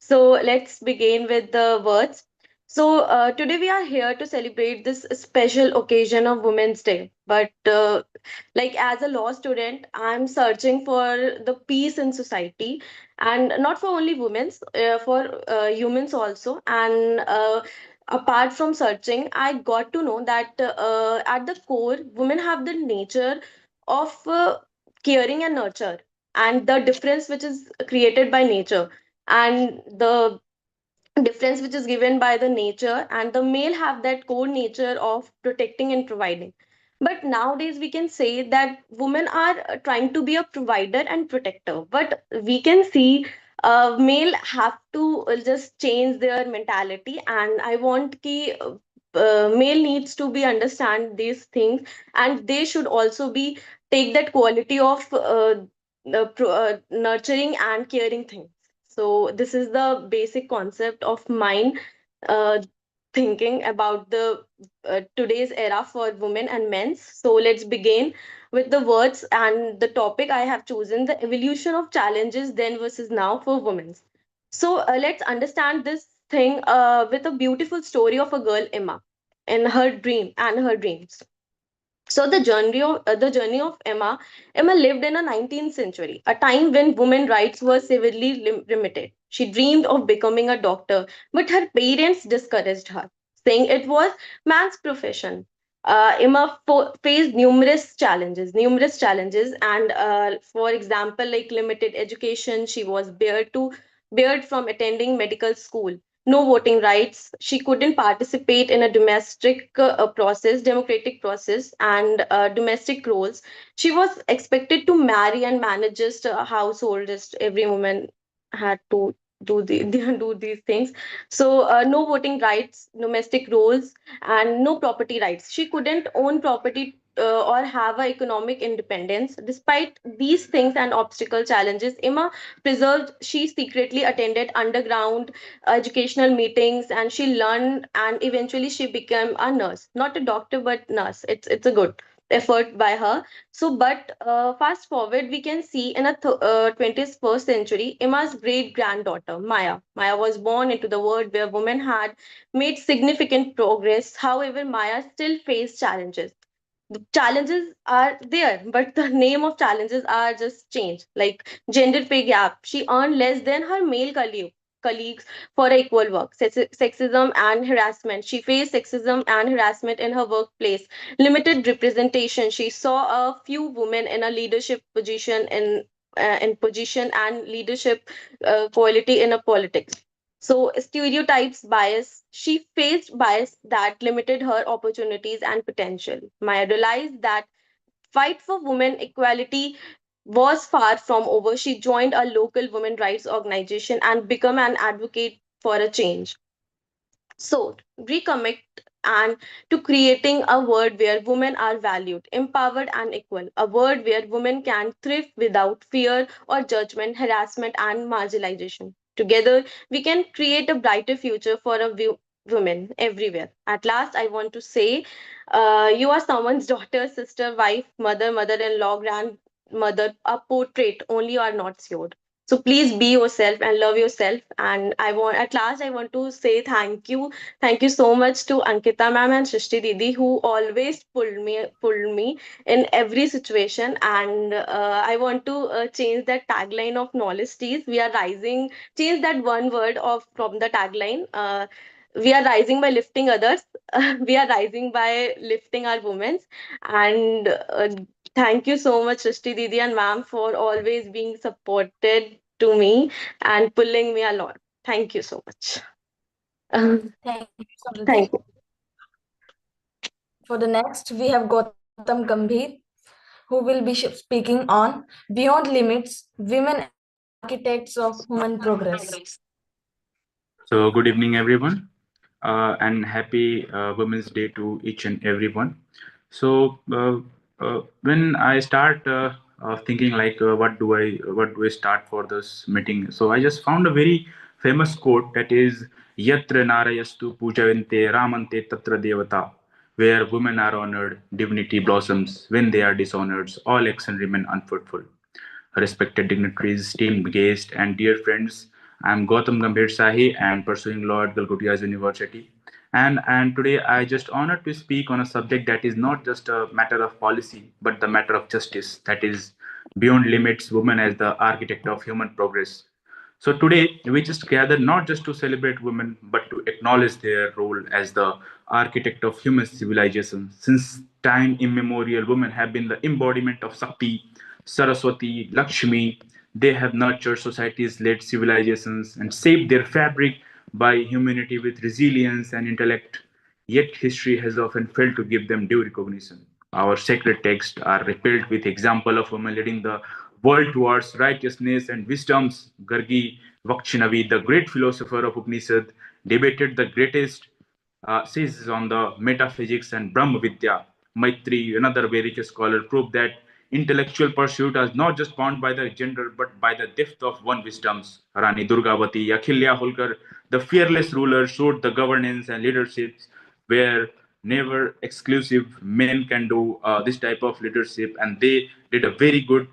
So let's begin with the words. So today we are here to celebrate this special occasion of Women's Day. But like as a law student, I'm searching for the peace in society, and not for only women's, for humans also. And apart from searching, I got to know that at the core, women have the nature of caring and nurture, and the difference which is created by nature, and the difference which is given by the nature, and the male have that core nature of protecting and providing. But nowadays we can say that women are trying to be a provider and protector, but we can see male have to just change their mentality. And I want ki male needs to be understand these things, and they should also be take that quality of nurturing and caring things. So this is the basic concept of mine thinking about the today's era for women and men's. So let's begin with the words and the topic I have chosen: the evolution of challenges then versus now for women. So let's understand this thing with a beautiful story of a girl, Emma, and her dream and her dreams. So the journey of Emma lived in a 19th century, a time when women's rights were severely limited. She dreamed of becoming a doctor, but her parents discouraged her, saying it was man's profession. Emma faced numerous challenges, and for example, like limited education. She was barred from attending medical school. No voting rights. She couldn't participate in a democratic process, and domestic roles. She was expected to marry and manage just a household. Just every woman had to do these things. So no voting rights, domestic roles, and no property rights. She couldn't own property or have a economic independence. Despite these things and obstacle challenges, Emma preserved. She secretly attended underground educational meetings, and she learned, and eventually she became a nurse, not a doctor but nurse. It's a good effort by her. So but fast forward, we can see in a 21st century, Emma's great granddaughter Maya was born into the world where women had made significant progress. However, Maya still faced challenges. The challenges are there, but the name of challenges are just changed. Like gender pay gap, she earned less than her male colleagues for equal work. Sexism and harassment, she faced sexism and harassment in her workplace. Limited representation, she saw a few women in a leadership position in position and leadership quality in a politics. So stereotypes bias, she faced bias that limited her opportunities and potential. Maya realized that fight for women equality was far from over. She joined a local women rights organization and became an advocate for a change. So, recommit and to creating a world where women are valued, empowered, and equal. A world where women can thrive without fear or judgment, harassment, and marginalization. Together, we can create a brighter future for a women everywhere. At last, I want to say, you are someone's daughter, sister, wife, mother, mother-in-law, grandmother. A portrait only you are not yours. So please be yourself and love yourself. And at last, I want to say thank you so much to Ankita ma'am and Shrishti Didi, who always pulled me in every situation. And I want to change that tagline of knowledge teas. We are rising. Change that one word of from the tagline. We are rising by lifting others. We are rising by lifting our women. And thank you so much, Shrishti Didi and ma'am, for always being supported to me and pulling me a lot. Thank you so much. Thank you, Samriti. Thank you. For the next, we have Gautam Gambhir, who will be speaking on Beyond Limits, Women Architects of Human Progress. So, good evening, everyone, and happy Women's Day to each and everyone. So, when I start thinking like, what do I start for this meeting? So, I just found a very famous quote that is "Yatra Narayastu Pujavante Ramante Tatra Devata." Where women are honored, divinity blossoms. When they are dishonored, all action remain unfruitful. Respected dignitaries, esteemed guests, and dear friends. I'm Gautam Gambhir Sahi and pursuing law at Galgotias University. And today I just honored to speak on a subject that is not just a matter of policy, but the matter of justice. That is beyond limits, women as the architect of human progress. So today we just gather not just to celebrate women, but to acknowledge their role as the architect of human civilization. Since time immemorial, women have been the embodiment of Sakti, Saraswati, Lakshmi. They have nurtured societies, led civilizations, and shaped their fabric by humanity with resilience and intellect. Yet history has often failed to give them due recognition. Our sacred texts are replete with example of women leading the world towards righteousness and wisdoms. Gargi Vakshinavi, the great philosopher of Upanishad, debated the greatest thesis on the metaphysics and Brahma Vidya. Maitri, another Vedic scholar, proved that intellectual pursuit are not just bound by the gender but by the depth of one wisdoms. Rani Durgavati, Akhilya Holkar, the fearless ruler, showed the governance and leaderships where never exclusive men can do this type of leadership, and they did a very good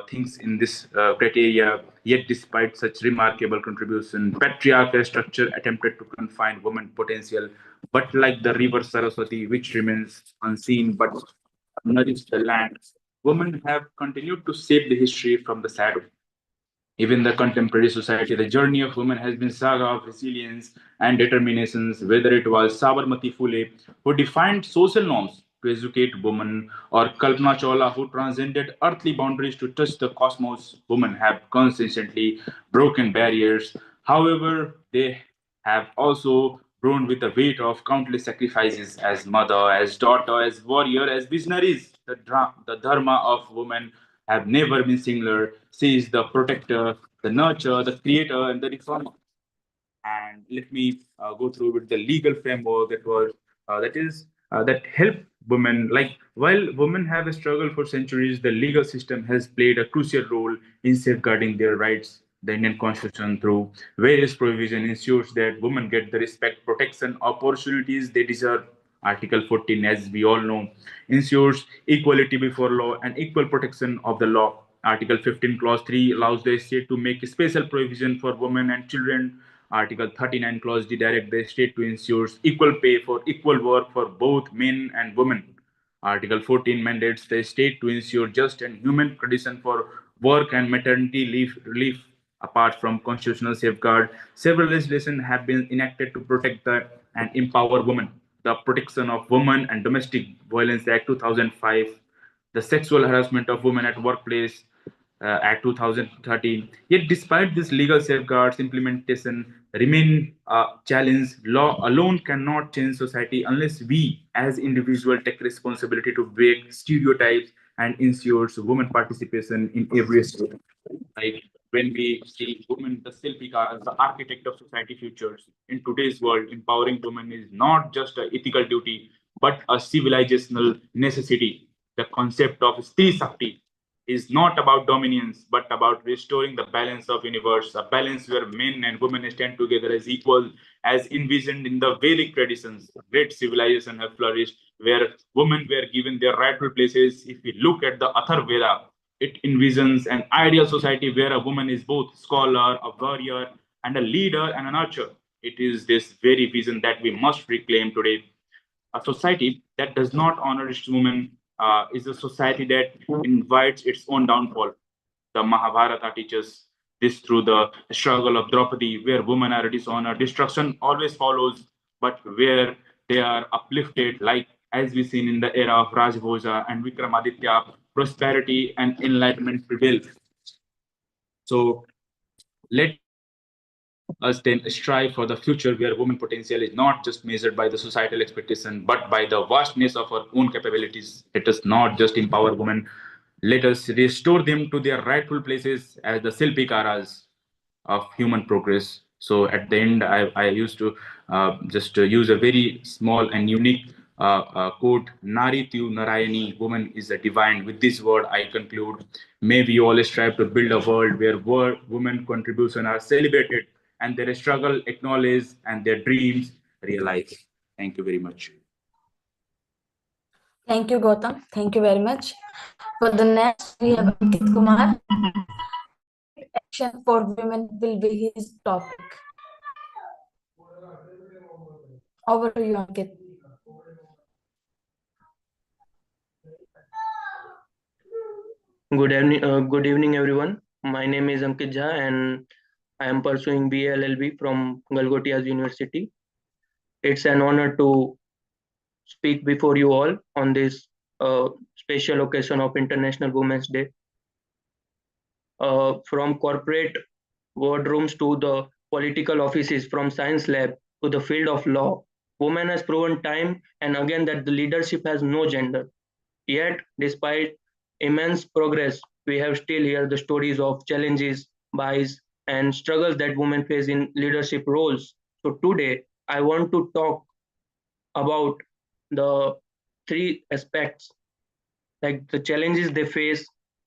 things in this criteria. Yet, despite such remarkable contribution, patriarchal structure attempted to confine women potential, but like the river Saraswati, which remains unseen but nourished the land, women have continued to shape the history from the shadow. Even the contemporary society, the journey of women has been saga of resilience and determinations, whether it was Sabarmati Phule, who defined social norms to educate women, or Kalpana Chawla, who transcended earthly boundaries to touch the cosmos. Women have consistently broken barriers. However, they have also grown with the weight of countless sacrifices as mother, as daughter, as warrior, as visionaries. The dharma of women have never been singular. She is the protector, the nurturer, the creator, and the reformer. And let me go through with the legal framework that help women. Like while women have struggled for centuries, the legal system has played a crucial role in safeguarding their rights. The Indian Constitution, through various provisions, ensures that women get the respect, protection, opportunities they deserve. Article 14, as we all know, ensures equality before law and equal protection of the law. Article 15, Clause 3 allows the state to make special provision for women and children. Article 39, Clause D direct the state to ensure equal pay for equal work for both men and women. Article 14 mandates the state to ensure just and human condition for work and maternity leave relief. Apart from constitutional safeguard, several legislation have been enacted to protect and empower women. The Protection of Women and Domestic Violence Act 2005, the Sexual Harassment of Women at Workplace Act 2013. Yet, despite these legal safeguards, implementation remain a challenge. Law alone cannot change society unless we, as individuals, take responsibility to break stereotypes and ensure women participation in every step. Like when we see women, the Silpika as the architect of society futures. In today's world, empowering women is not just an ethical duty, but a civilizational necessity. The concept of Stri Sakti is not about dominance, but about restoring the balance of universe, a balance where men and women stand together as equal, as envisioned in the Vedic traditions. Great civilization have flourished where women were given their rightful places. If we look at the Atharvaveda, it envisions an ideal society where a woman is both scholar, a warrior, and a leader and a nurturer. It is this very vision that we must reclaim today. A society that does not honor its women is a society that invites its own downfall. The Mahabharata teaches this through the struggle of Draupadi, where women are dishonored. Destruction always follows, but where they are uplifted, like as we seen in the era of Rajbhoja and Vikramaditya, prosperity and enlightenment prevail. So let us then strive for the future where women potential is not just measured by the societal expectation, but by the vastness of our own capabilities. Let us not just empower women, let us restore them to their rightful places as the Silpikaras of human progress. So at the end, I used to just use a very small and unique quote, Nari Tyu Narayani, woman is a divine. With this word, I conclude. May we all strive to build a world where women contribution are celebrated and their struggle acknowledged and their dreams realized. Thank you very much. Thank you, Gautam. Thank you very much. For the next, we have Ankit Kumar. Action for women will be his topic. Over to you, Ankit. Good evening, everyone. My name is Ankit Jha, and I am pursuing BA LLB from Galgotias University. It's an honor to speak before you all on this special occasion of International Women's Day. From corporate boardrooms to the political offices, from science lab to the field of law, women has proven time and again that the leadership has no gender. Yet, despite immense progress, we have still heard the stories of challenges, bias, and struggles that women face in leadership roles. So today, I want to talk about the three aspects like the challenges they face,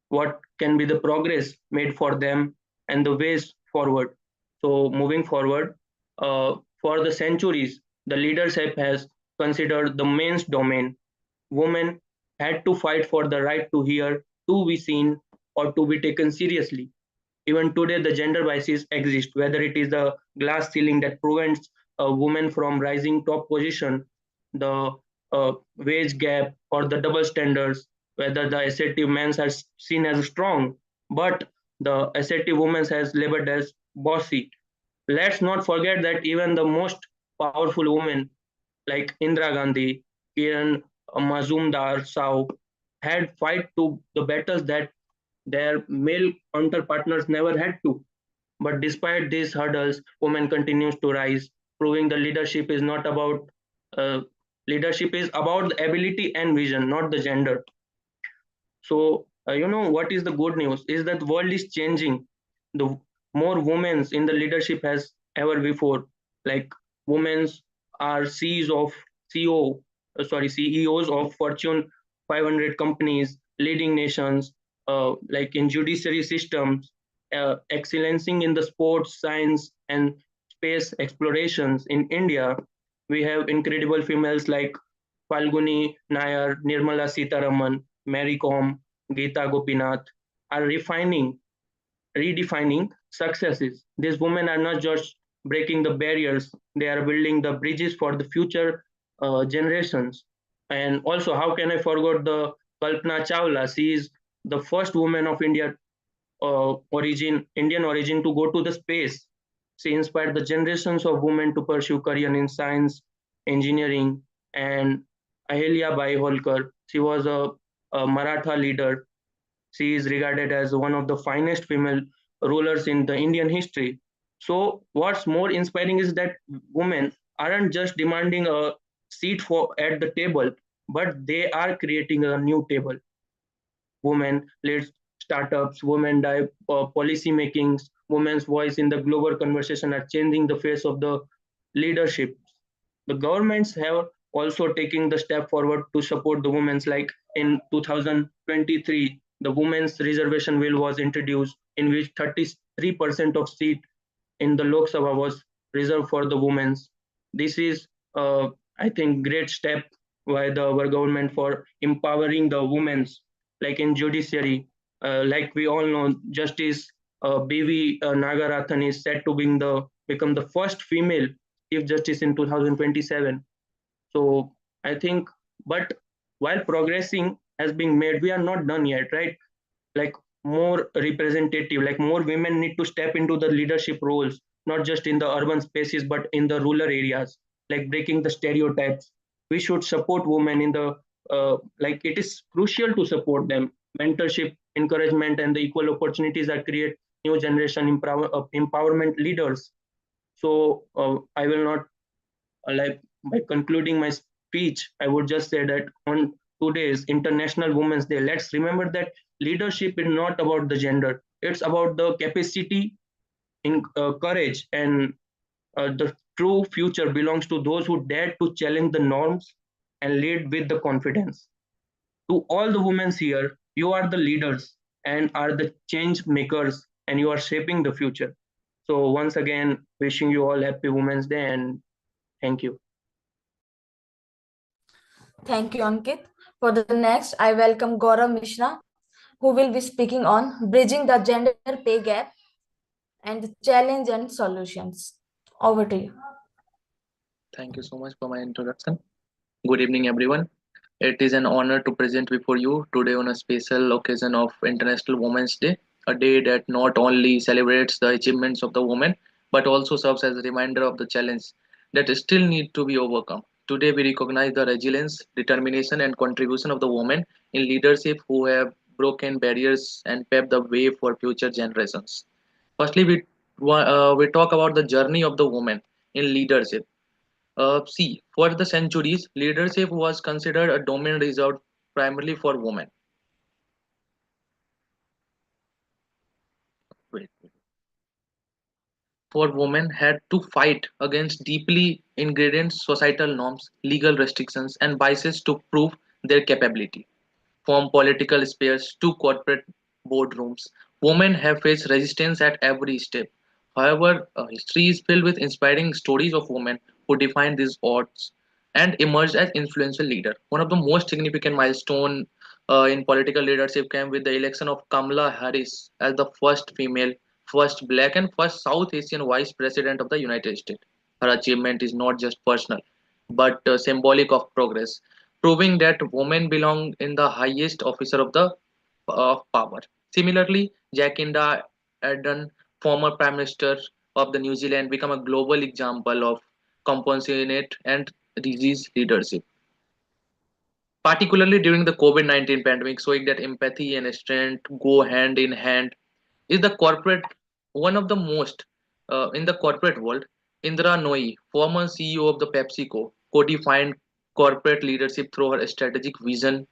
what can be the progress made for them, and the ways forward. So moving forward, for the centuries, the leadership has considered the men's domain. Women had to fight for the right to hear, to be seen, or to be taken seriously. Even today, the gender biases exist, whether it is the glass ceiling that prevents a woman from rising top position, the wage gap, or the double standards, whether the assertive man is seen as strong, but the assertive woman has labeled as bossy. Let's not forget that even the most powerful women like Indira Gandhi, Kiran Mazumdar Sao had fight to the battles that their male counterpartners never had to. But despite these hurdles, women continues to rise, proving the uh, leadership is about the ability and vision, not the gender. So what is the good news is that the world is changing. The more women in the leadership as ever before. Like women are CEOs of Fortune 500 companies, leading nations, like in judiciary systems, excellencing in the sports, science, and space explorations. In India, we have incredible females like Falguni Nayar, Nirmala Sitaraman, Mary Kom, Geeta Gopinath are redefining successes. These women are not just breaking the barriers, they are building the bridges for the future generations. And also, how can I forget the Kalpana Chawla? She is the first woman of Indian origin to go to the space. She inspired the generations of women to pursue career in science, engineering, and Ahilya Bai Holkar. She was a Maratha leader. She is regarded as one of the finest female rulers in the Indian history. So, what's more inspiring is that women aren't just demanding a seat for at the table, but they are creating a new table. Women led startups, women policy makings, women's voice in the global conversation are changing the face of the leadership. The governments have also taken the step forward to support the women's, like in 2023 the women's reservation bill was introduced in which 33% of seat in the Lok Sabha was reserved for the women's. This is I think great step by our government for empowering the women's, like in judiciary. Like we all know, Justice BV Nagarathan is set to become the first female Chief Justice in 2027. So I think, but while progressing has been made, we are not done yet, right? Like more representative, like more women need to step into the leadership roles, not just in the urban spaces, but in the rural areas, like breaking the stereotypes. We should support women in the, like it is crucial to support them. Mentorship, encouragement, and the equal opportunities are create new generation empowerment leaders. So I will not like by concluding my speech, I would just say that on today's International Women's Day, let's remember that leadership is not about the gender. It's about the capacity, in courage, and the true future belongs to those who dare to challenge the norms and lead with the confidence. To all the women here, you are the leaders and are the change makers, and you are shaping the future. So once again, wishing you all happy Women's Day and thank you. Thank you, Ankit. For the next, I welcome Gaurav Mishra, who will be speaking on bridging the gender pay gap and the challenge and solutions. Over to you. Thank you so much for my introduction. Good evening, everyone. It is an honor to present before you today on a special occasion of International Women's Day, a day that not only celebrates the achievements of the women but also serves as a reminder of the challenge that still need to be overcome. Today, we recognize the resilience, determination, and contribution of the women in leadership who have broken barriers and paved the way for future generations. Firstly, we talk about the journey of the woman in leadership. See, for the centuries, leadership was considered a domain reserved primarily for women. For women had to fight against deeply ingrained societal norms, legal restrictions, and biases to prove their capability. from political spheres to corporate boardrooms. Women have faced resistance at every step. However, history is filled with inspiring stories of women who defied these odds and emerged as influential leaders. One of the most significant milestones in political leadership came with the election of Kamala Harris as the first female, first black, and first South Asian vice president of the United States. Her achievement is not just personal, but symbolic of progress, proving that women belong in the highest officer of the power. Similarly, Jacinda Ardern, former Prime Minister of the New Zealand, became a global example of compassionate and disease leadership, particularly during the COVID-19 pandemic, showing that empathy and strength go hand in hand. Is the corporate one of the most in the corporate world? Indra Nooyi, former CEO of the PepsiCo, co-defined corporate leadership through her strategic vision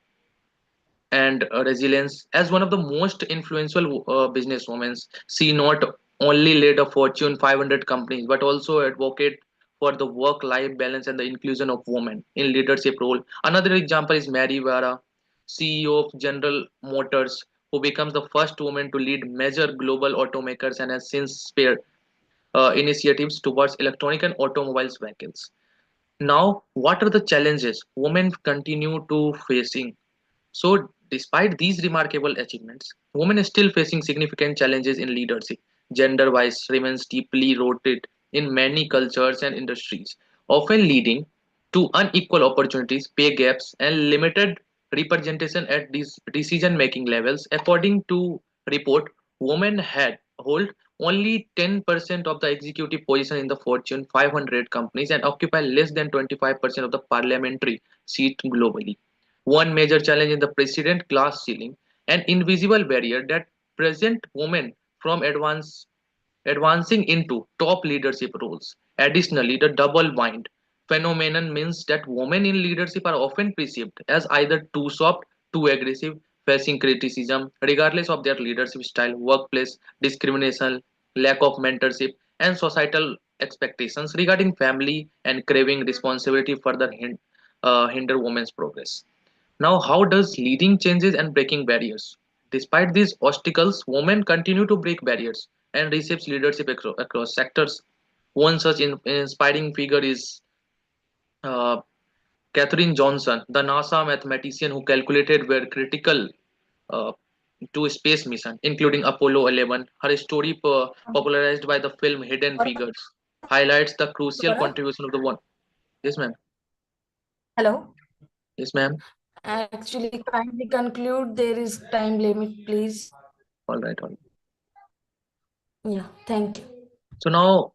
and resilience. As one of the most influential businesswomen, she not only led a Fortune 500 companies but also advocate for the work-life balance and the inclusion of women in leadership role. Another example is Mary Vara, CEO of General Motors, who becomes the first woman to lead major global automakers and has since spared initiatives towards electronic and automobiles vehicles. Now, what are the challenges women continue to facing? So, despite these remarkable achievements, women are still facing significant challenges in leadership. Gender wise remains deeply rooted in many cultures and industries, often leading to unequal opportunities, pay gaps, and limited representation at these decision making levels. According to report, women had hold only 10% of the executive position in the Fortune 500 companies and occupy less than 25% of the parliamentary seat globally. One major challenge in the president glass ceiling, an invisible barrier that prevent women from advancing into top leadership roles. Additionally, the double bind phenomenon means that women in leadership are often perceived as either too soft, too aggressive, facing criticism regardless of their leadership style, workplace discrimination, lack of mentorship, and societal expectations regarding family and craving responsibility further hinder women's progress. Now, how does leading changes and breaking barriers? Despite these obstacles, women continue to break barriers and receive leadership across sectors. One such inspiring figure is uh, Katherine Johnson, the NASA mathematician who calculated were critical uh, to a space mission, including Apollo 11. Her story, popularized by the film Hidden Figures, highlights the crucial Gaurav? contribution of the one. Yes, ma'am. Hello. Yes, ma'am. Actually, kindly conclude. There is time limit, please. All right. All right. Yeah, thank you. So now,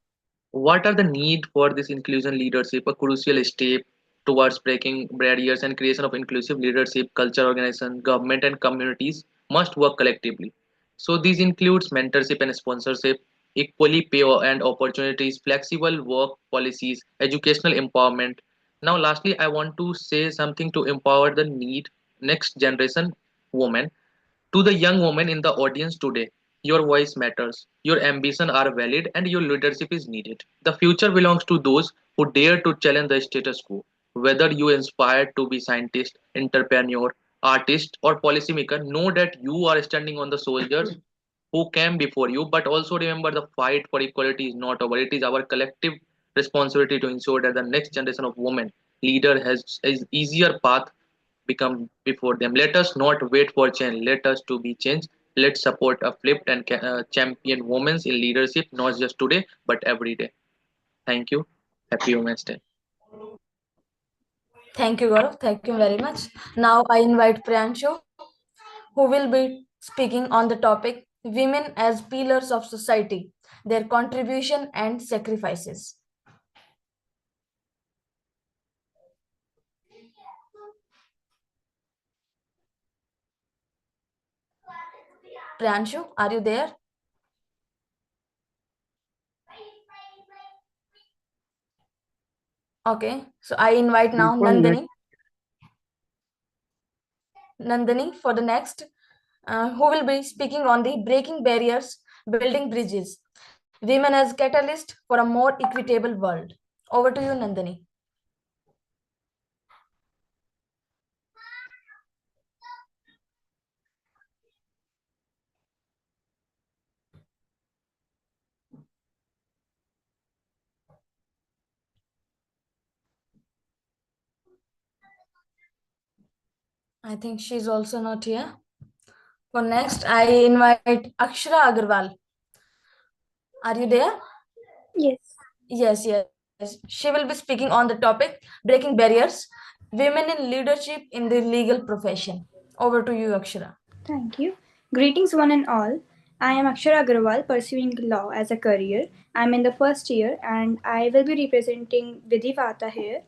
what are the need for this inclusion leadership? A crucial step towards breaking barriers and creation of inclusive leadership, culture, organization, government, and communities must work collectively. So these includes mentorship and sponsorship, equally pay and opportunities, flexible work policies, educational empowerment. Now, lastly, I want to say something to empower the need next generation women. To the young woman in the audience today, your voice matters, your ambition are valid, and your leadership is needed. The future belongs to those who dare to challenge the status quo. Whether you inspired to be scientist, entrepreneur, artist, or policymaker, know that you are standing on the soldiers who came before you, but also remember the fight for equality is not over. It is our collective responsibility to ensure that the next generation of women leader has an easier path become before them. Let us not wait for change. Let us to be changed. Let's support, uplift, and champion women in leadership, not just today, but every day. Thank you. Happy Women's Day. Thank you, Gaurav. Thank you very much. Now I invite Priyanshu, who will be speaking on the topic Women as Pillars of Society, their contribution and sacrifices. Priyanshu, are you there? Okay, so I invite now One minute. Nandini for the next, who will be speaking on the breaking barriers, building bridges, women as catalyst for a more equitable world. Over to you, Nandini. I think she's also not here. For next, I invite Akshara Agarwal. Are you there? Yes. Yes. She will be speaking on the topic breaking barriers, women in leadership in the legal profession. Over to you, Akshara. Thank you. Greetings, one and all. I am Akshara Agarwal, pursuing law as a career. I'm in the first year and I will be representing Vidhi Vata here.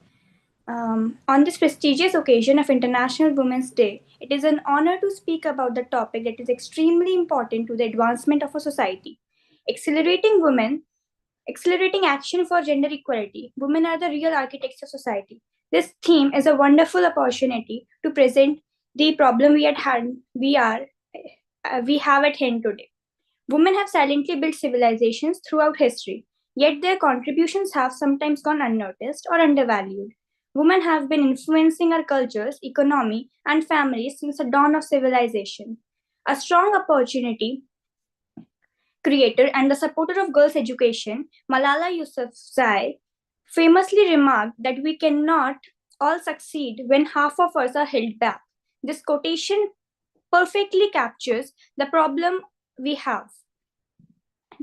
On this prestigious occasion of International Women's Day, it is an honor to speak about the topic that is extremely important to the advancement of a society. Accelerating women, accelerating action for gender equality. Women are the real architects of society. This theme is a wonderful opportunity to present the problem we at hand we have at hand today. Women have silently built civilizations throughout history, yet their contributions have sometimes gone unnoticed or undervalued. Women have been influencing our cultures, economy, and families since the dawn of civilization. A strong opportunity creator and the supporter of girls' education, Malala Yousafzai, famously remarked that we cannot all succeed when half of us are held back. This quotation perfectly captures the problem we have.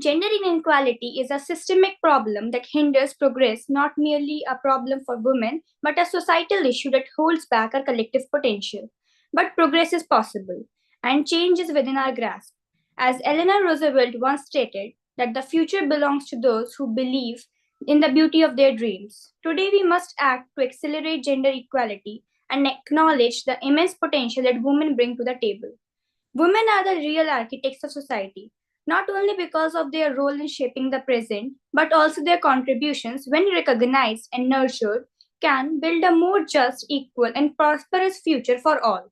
Gender inequality is a systemic problem that hinders progress, not merely a problem for women, but a societal issue that holds back our collective potential. But progress is possible, and change is within our grasp. As Eleanor Roosevelt once stated, that the future belongs to those who believe in the beauty of their dreams. Today, we must act to accelerate gender equality and acknowledge the immense potential that women bring to the table. Women are the real architects of society, not only because of their role in shaping the present, but also their contributions, when recognized and nurtured, can build a more just, equal, and prosperous future for all.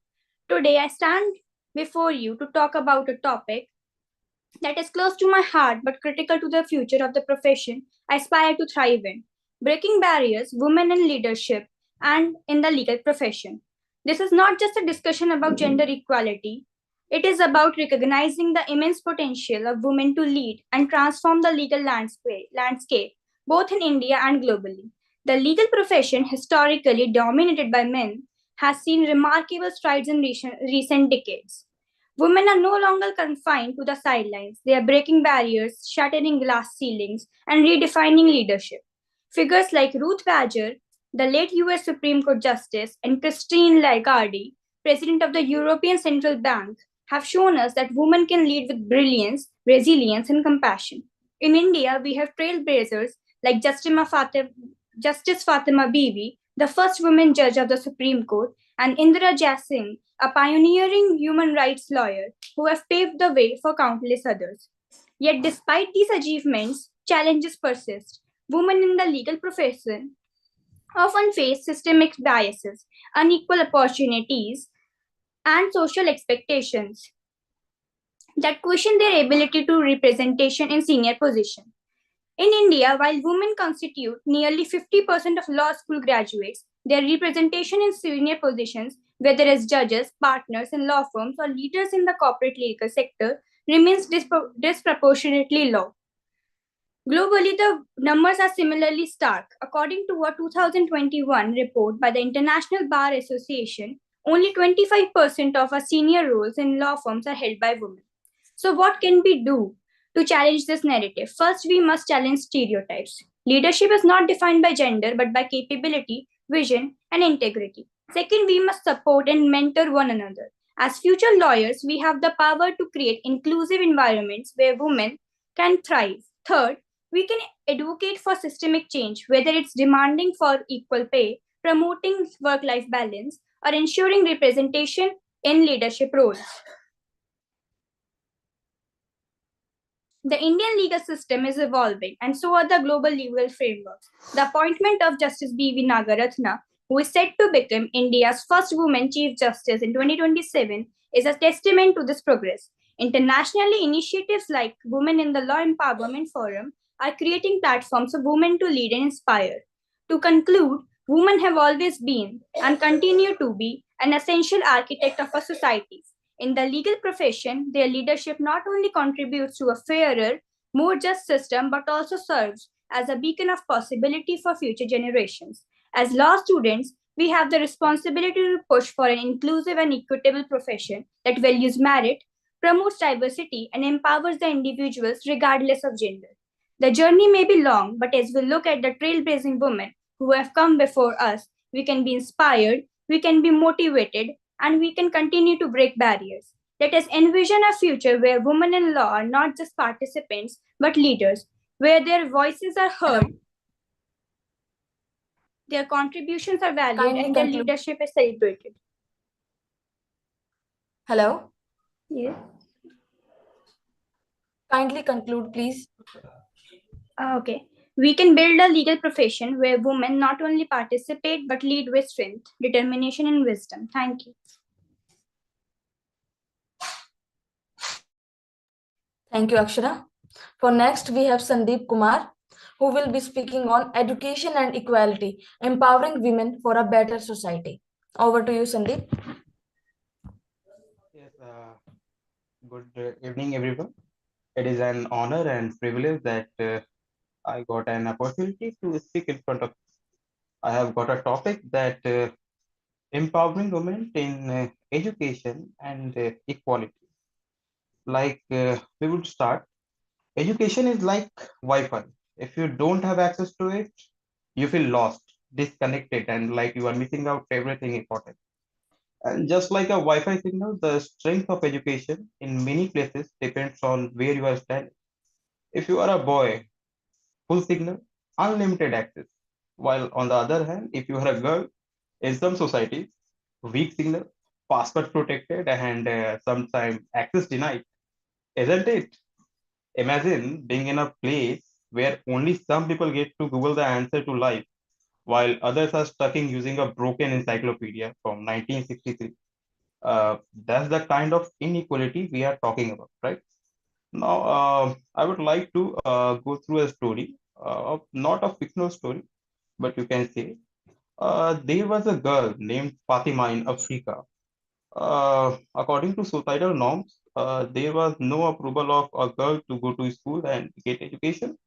Today, I stand before you to talk about a topic that is close to my heart but critical to the future of the profession I aspire to thrive in: breaking barriers, women in leadership, and in the legal profession. This is not just a discussion about gender equality, it is about recognizing the immense potential of women to lead and transform the legal landscape, both in India and globally. The legal profession, historically dominated by men, has seen remarkable strides in recent decades. Women are no longer confined to the sidelines. They are breaking barriers, shattering glass ceilings, and redefining leadership. Figures like Ruth Badger, the late US Supreme Court Justice, and Christine Lagarde, President of the European Central Bank, have shown us that women can lead with brilliance, resilience, and compassion. In India, we have trailblazers like Justice Fatima Bibi, the first woman judge of the Supreme Court, and Indira Jaising, a pioneering human rights lawyer who have paved the way for countless others. Yet, despite these achievements, challenges persist. Women in the legal profession often face systemic biases, unequal opportunities, and social expectations that question their ability to representation in senior positions. In India, while women constitute nearly 50% of law school graduates, their representation in senior positions, whether as judges, partners in law firms, or leaders in the corporate legal sector, remains disproportionately low. Globally, the numbers are similarly stark. According to a 2021 report by the International Bar Association, only 25% of our senior roles in law firms are held by women. So, what can we do to challenge this narrative? First, we must challenge stereotypes. Leadership is not defined by gender, but by capability, vision, and integrity. Second, we must support and mentor one another. As future lawyers, we have the power to create inclusive environments where women can thrive. Third, we can advocate for systemic change, whether it's demanding for equal pay, promoting work life balance, or ensuring representation in leadership roles. The Indian legal system is evolving, and so are the global legal frameworks. The appointment of Justice B.V. Nagaratna, who is set to become India's first woman Chief Justice in 2027, is a testament to this progress. Internationally, initiatives like Women in the Law Empowerment Forum are creating platforms for women to lead and inspire. To conclude, women have always been and continue to be an essential architect of our societies. In the legal profession, their leadership not only contributes to a fairer, more just system, but also serves as a beacon of possibility for future generations. As law students, We have the responsibility to push for an inclusive and equitable profession that values merit, promotes diversity, and empowers the individuals regardless of gender. The journey may be long, but as we look at the trailblazing women who have come before us, we can be inspired, we can be motivated, and we can continue to break barriers. Let us envision a future where women in law are not just participants but leaders, where their voices are heard, their contributions are valued, Kindly and their conclude. leadership is celebrated. Hello? Yes. Kindly conclude, please. Okay. We can build a legal profession where women not only participate but lead with strength, determination, and wisdom. Thank you. Thank you, Akshara. For next, we have Sandeep Kumar, who will be speaking on education and equality, empowering women for a better society. Over to you, Sandeep. Yes, good evening, everyone. It is an honor and privilege that I got an opportunity to speak in front of you. I have got a topic that empowering women in education and equality. We would start. Education is like Wi-Fi. If you don't have access to it, you feel lost, disconnected, and like you are missing out everything important. And just like a Wi-Fi signal, the strength of education in many places depends on where you are standing. If you are a boy, full signal, unlimited access. While on the other hand, if you are a girl, in some societies, weak signal, password protected, and sometimes access denied. Isn't it? Imagine being in a place where only some people get to Google the answer to life, while others are stuck in using a broken encyclopedia from 1963. That's the kind of inequality we are talking about, right? Now, I would like to go through a story, not a fictional story, but you can say there was a girl named Fatima in Africa. According to societal norms, there was no approval of a girl to go to school and get education,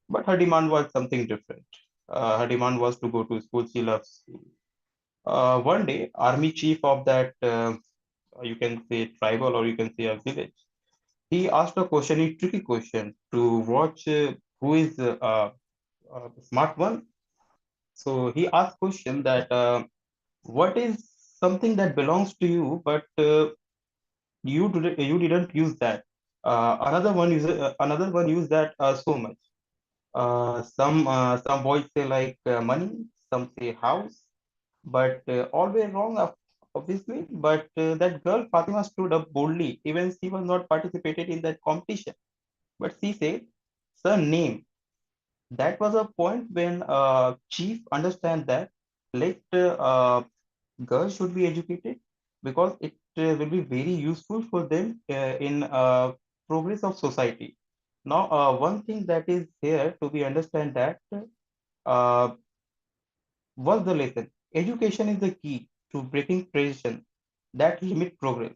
but her demand was something different. Her demand was to go to school. She loves school. One day, army chief of that, you can say tribal or you can say a village, he asked a question, a tricky question to watch who is smart one. So he asked question that what is something that belongs to you, but you didn't use that. Another one use that so much. Some boys say like money, some say house, but always wrong, obviously. But that girl Fatima stood up boldly, even she was not participated in that competition. But she said, "Sir, name." That was a point when chief understand that let girls should be educated because it will be very useful for them in progress of society. Now, one thing that is here to be understand that uh, was the lesson. Education is the key to breaking tradition that limit progress.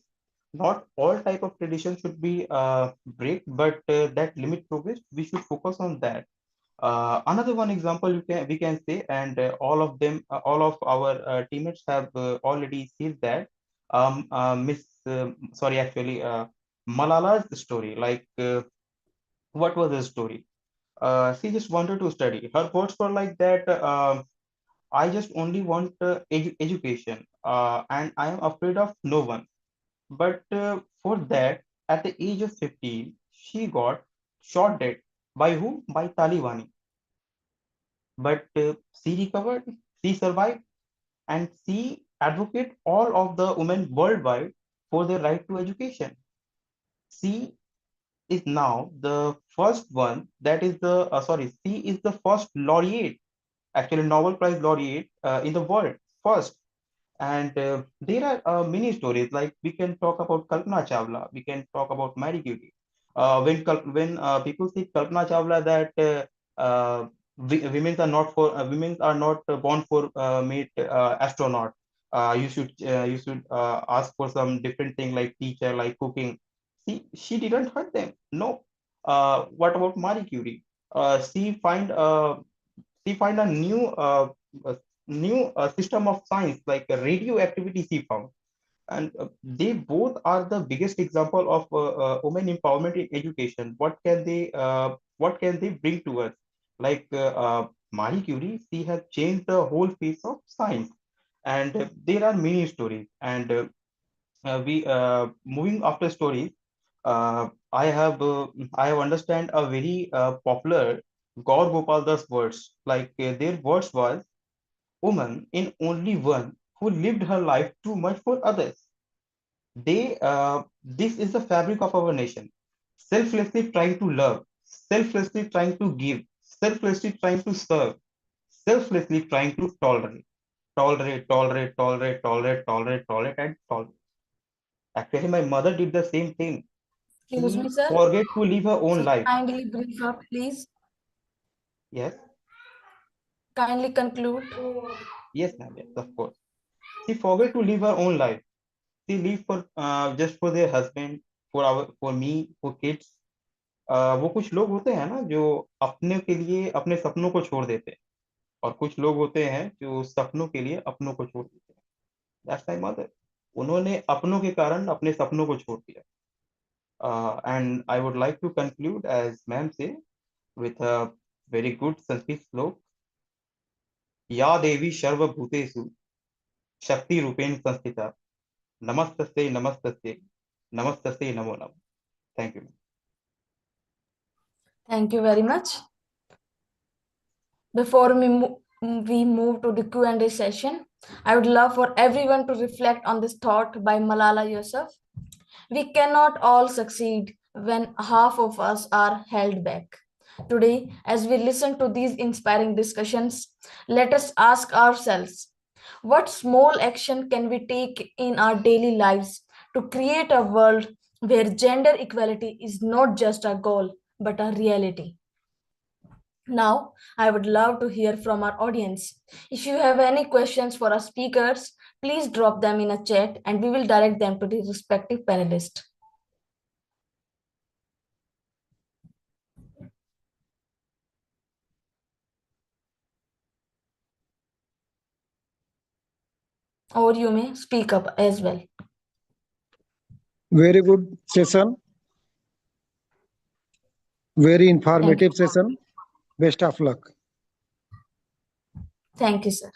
Not all type of tradition should be break, but that limit progress, we should focus on that. Another one example we can say, and all of our teammates have already seen that. Malala's story. What was the story? She just wanted to study. Her words were like that. I just only want education, and I am afraid of no one. But for that, at the age of 15, she got shot dead. By whom? By Talibani. But she recovered, she survived, and she advocate all of the women worldwide for their right to education. She is now the first one that is she is the first laureate, actually Nobel Prize laureate in the world, first. And there are many stories, like we can talk about Kalpana Chawla, we can talk about Marie Curie. When people see Kalpana Chawla that women are not born for made astronaut. You should ask for some different thing like teacher, like cooking. She didn't hurt them. No. What about Marie Curie? She find a new new system of science like radioactivity she found. And they both are the biggest example of women empowerment in education. What can they bring to us? Like Marie Curie, she has changed the whole face of science. And there are many stories. And we moving after stories, I have understand a very popular Gaur Gopal Das words. Like their words was, woman in only one who lived her life too much for others. This is the fabric of our nation. Selflessly trying to love, selflessly trying to give, selflessly trying to serve, selflessly trying to tolerate, tolerate, and tolerate. Actually, my mother did the same thing. Excuse me, She sir. forget to live her own Sir, life. kindly brief up, please. Yes, Kindly conclude. yes, ma'am. Yes, of course. She forget to live her own life. She live for just for their husband, for me, for kids. वो कुछ लोग होते हैं ना जो अपने के लिए अपने सपनों को छोड़ देते हैं, और कुछ लोग होते हैं जो सपनों के लिए अपनों को छोड़ देते हैं. That's my mother. उन्होंने अपनों के कारण अपने सपनों को छोड़ दिया. And I would like to conclude, as ma'am say, with a very good Sanskrit slok. या देवी सर्वभूतेषु शक्ति रूपेण संस्थिता. नमस्तस्यै नमस्तस्यै नमस्तस्यै नमो नमः. Thank you. Thank you very much. Before we move to the Q&A session, I would love for everyone to reflect on this thought by Malala Yousaf. We cannot all succeed when half of us are held back. Today, as we listen to these inspiring discussions, let us ask ourselves, what small action can we take in our daily lives to create a world where gender equality is not just a goal but a reality? Now, I would love to hear from our audience. If you have any questions for our speakers, please drop them in a chat and we will direct them to the respective panelists. Or you may speak up as well. Very good session. Very informative session. Best of luck. Thank you, sir.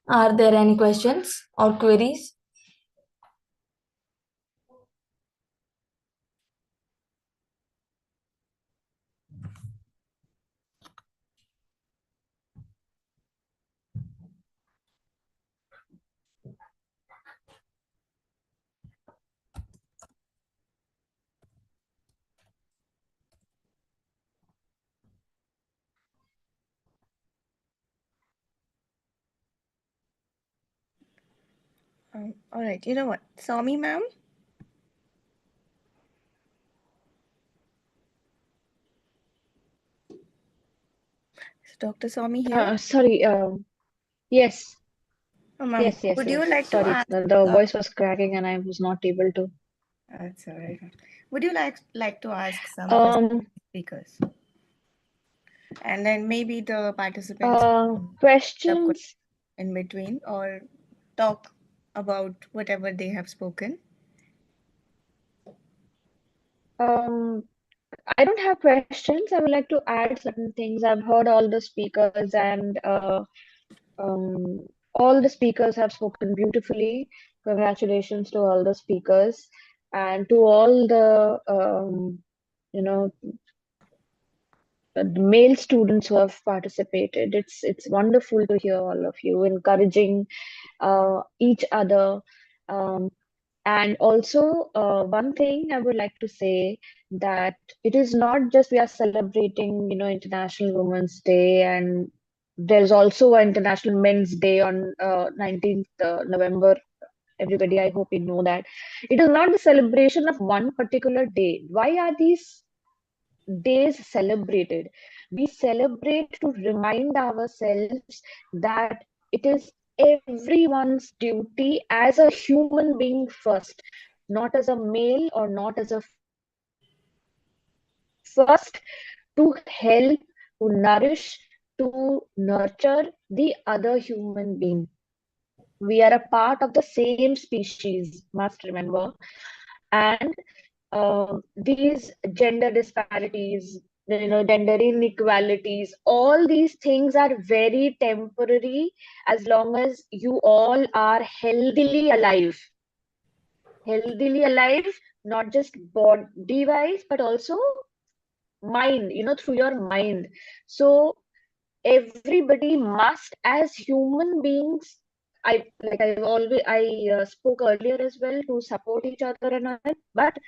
Are there any questions or queries? All right. You know what? Somi, ma'am? Is Dr. Somi here? Sorry. Yes. Ma'am, Yes. would you like to Sorry, ask? the voice was cracking and I was not able to. That's all right. Would you like to ask some questions to speakers? And then maybe the participants Questions. in between, or talk about whatever they have spoken. I don't have questions. I would like to add certain things. I've heard all the speakers, and all the speakers have spoken beautifully. Congratulations to all the speakers and to all the the male students who have participated. It's wonderful to hear all of you encouraging each other. And also, one thing I would like to say, that it is not just we are celebrating, International Women's Day, and there's also an International Men's Day on 19th November. Everybody, I hope you know that. It is not the celebration of one particular day. Why are these days celebrated. We celebrate to remind ourselves that it is everyone's duty as a human being first, not as a male or not as a female, first to help, to nourish, to nurture the other human being. We are a part of the same species, must remember. And these gender disparities, gender inequalities, all these things are very temporary as long as you all are healthily alive. Healthily alive, not just body wise, but also mind, through your mind. So everybody must, as human beings, I spoke earlier as well, to support each other and all, but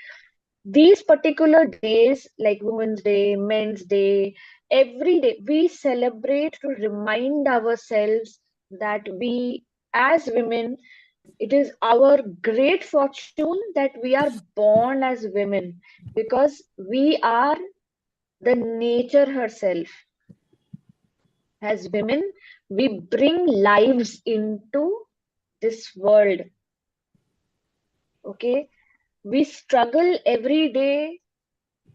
these particular days like Women's Day, Men's Day, every day we celebrate to remind ourselves that we as women, it is our great fortune that we are born as women, because we are the nature herself. As women, we bring lives into this world. Okay, we struggle every day,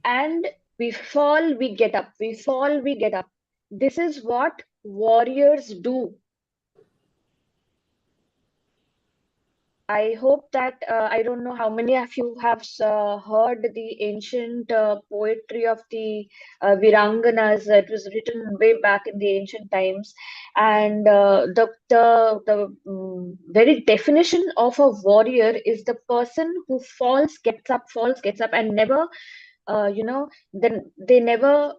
and we fall, we get up, we fall, we get up. This is what warriors do. I hope that I don't know how many of you have heard the ancient poetry of the Viranganas. It was written way back in the ancient times, and the very definition of a warrior is the person who falls, gets up, and never, then they never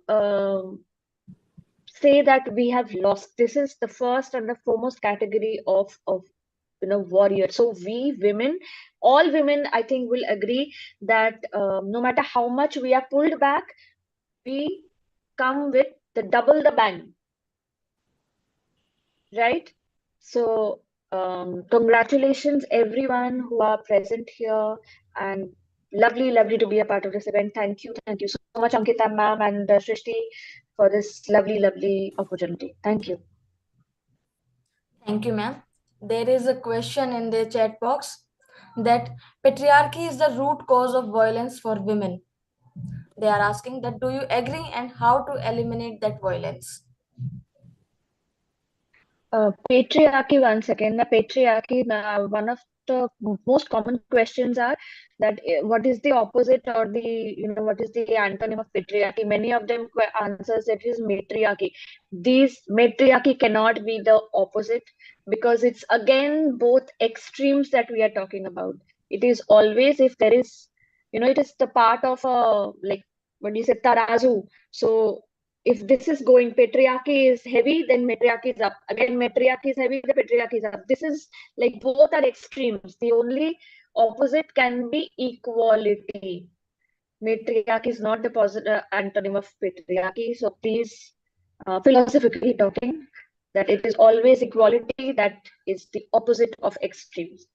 say that we have lost. This is the first and the foremost category of warrior. So we women, all women, I think will agree that no matter how much we are pulled back, we come with the double the bang, right? So congratulations everyone who are present here, and lovely to be a part of this event. Thank you so much, Ankita ma'am and Srishti, for this lovely opportunity. Thank you. Thank you, ma'am. There is a question in the chat box that patriarchy is the root cause of violence for women. They are asking that, do you agree, and how to eliminate that violence? Patriarchy, once again, the patriarchy, one of the most common questions are that what is the opposite, or what is the antonym of patriarchy? Many of them answers that is matriarchy. These matriarchy cannot be the opposite, because it's again both extremes that we are talking about. It is always, if there is, it is the part of a, like when you say tarazu. So if this is going, patriarchy is heavy, then matriarchy is up. Again, matriarchy is heavy, the patriarchy is up. This is like both are extremes. The only opposite can be equality. Matriarchy is not the positive antonym of patriarchy. So please, philosophically talking, that it is always equality that is the opposite of extremes.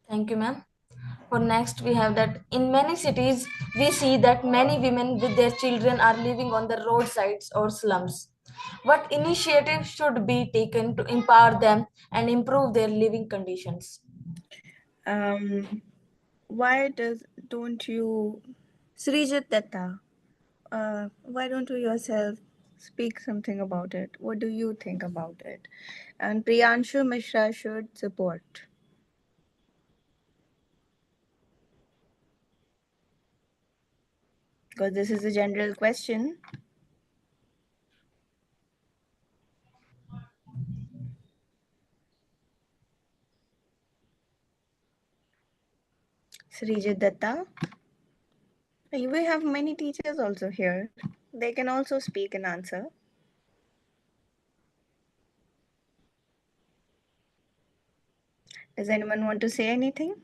Thank you, ma'am. For next, we have that in many cities, we see that many women with their children are living on the roadsides or slums. What initiatives should be taken to empower them and improve their living conditions? Why don't you, Srijit Datta, why don't you yourself speak something about it? What do you think about it? And Priyanshu Mishra should support. Because this is a general question. Srijit Datta. We have many teachers also here. They can also speak and answer. Does anyone want to say anything?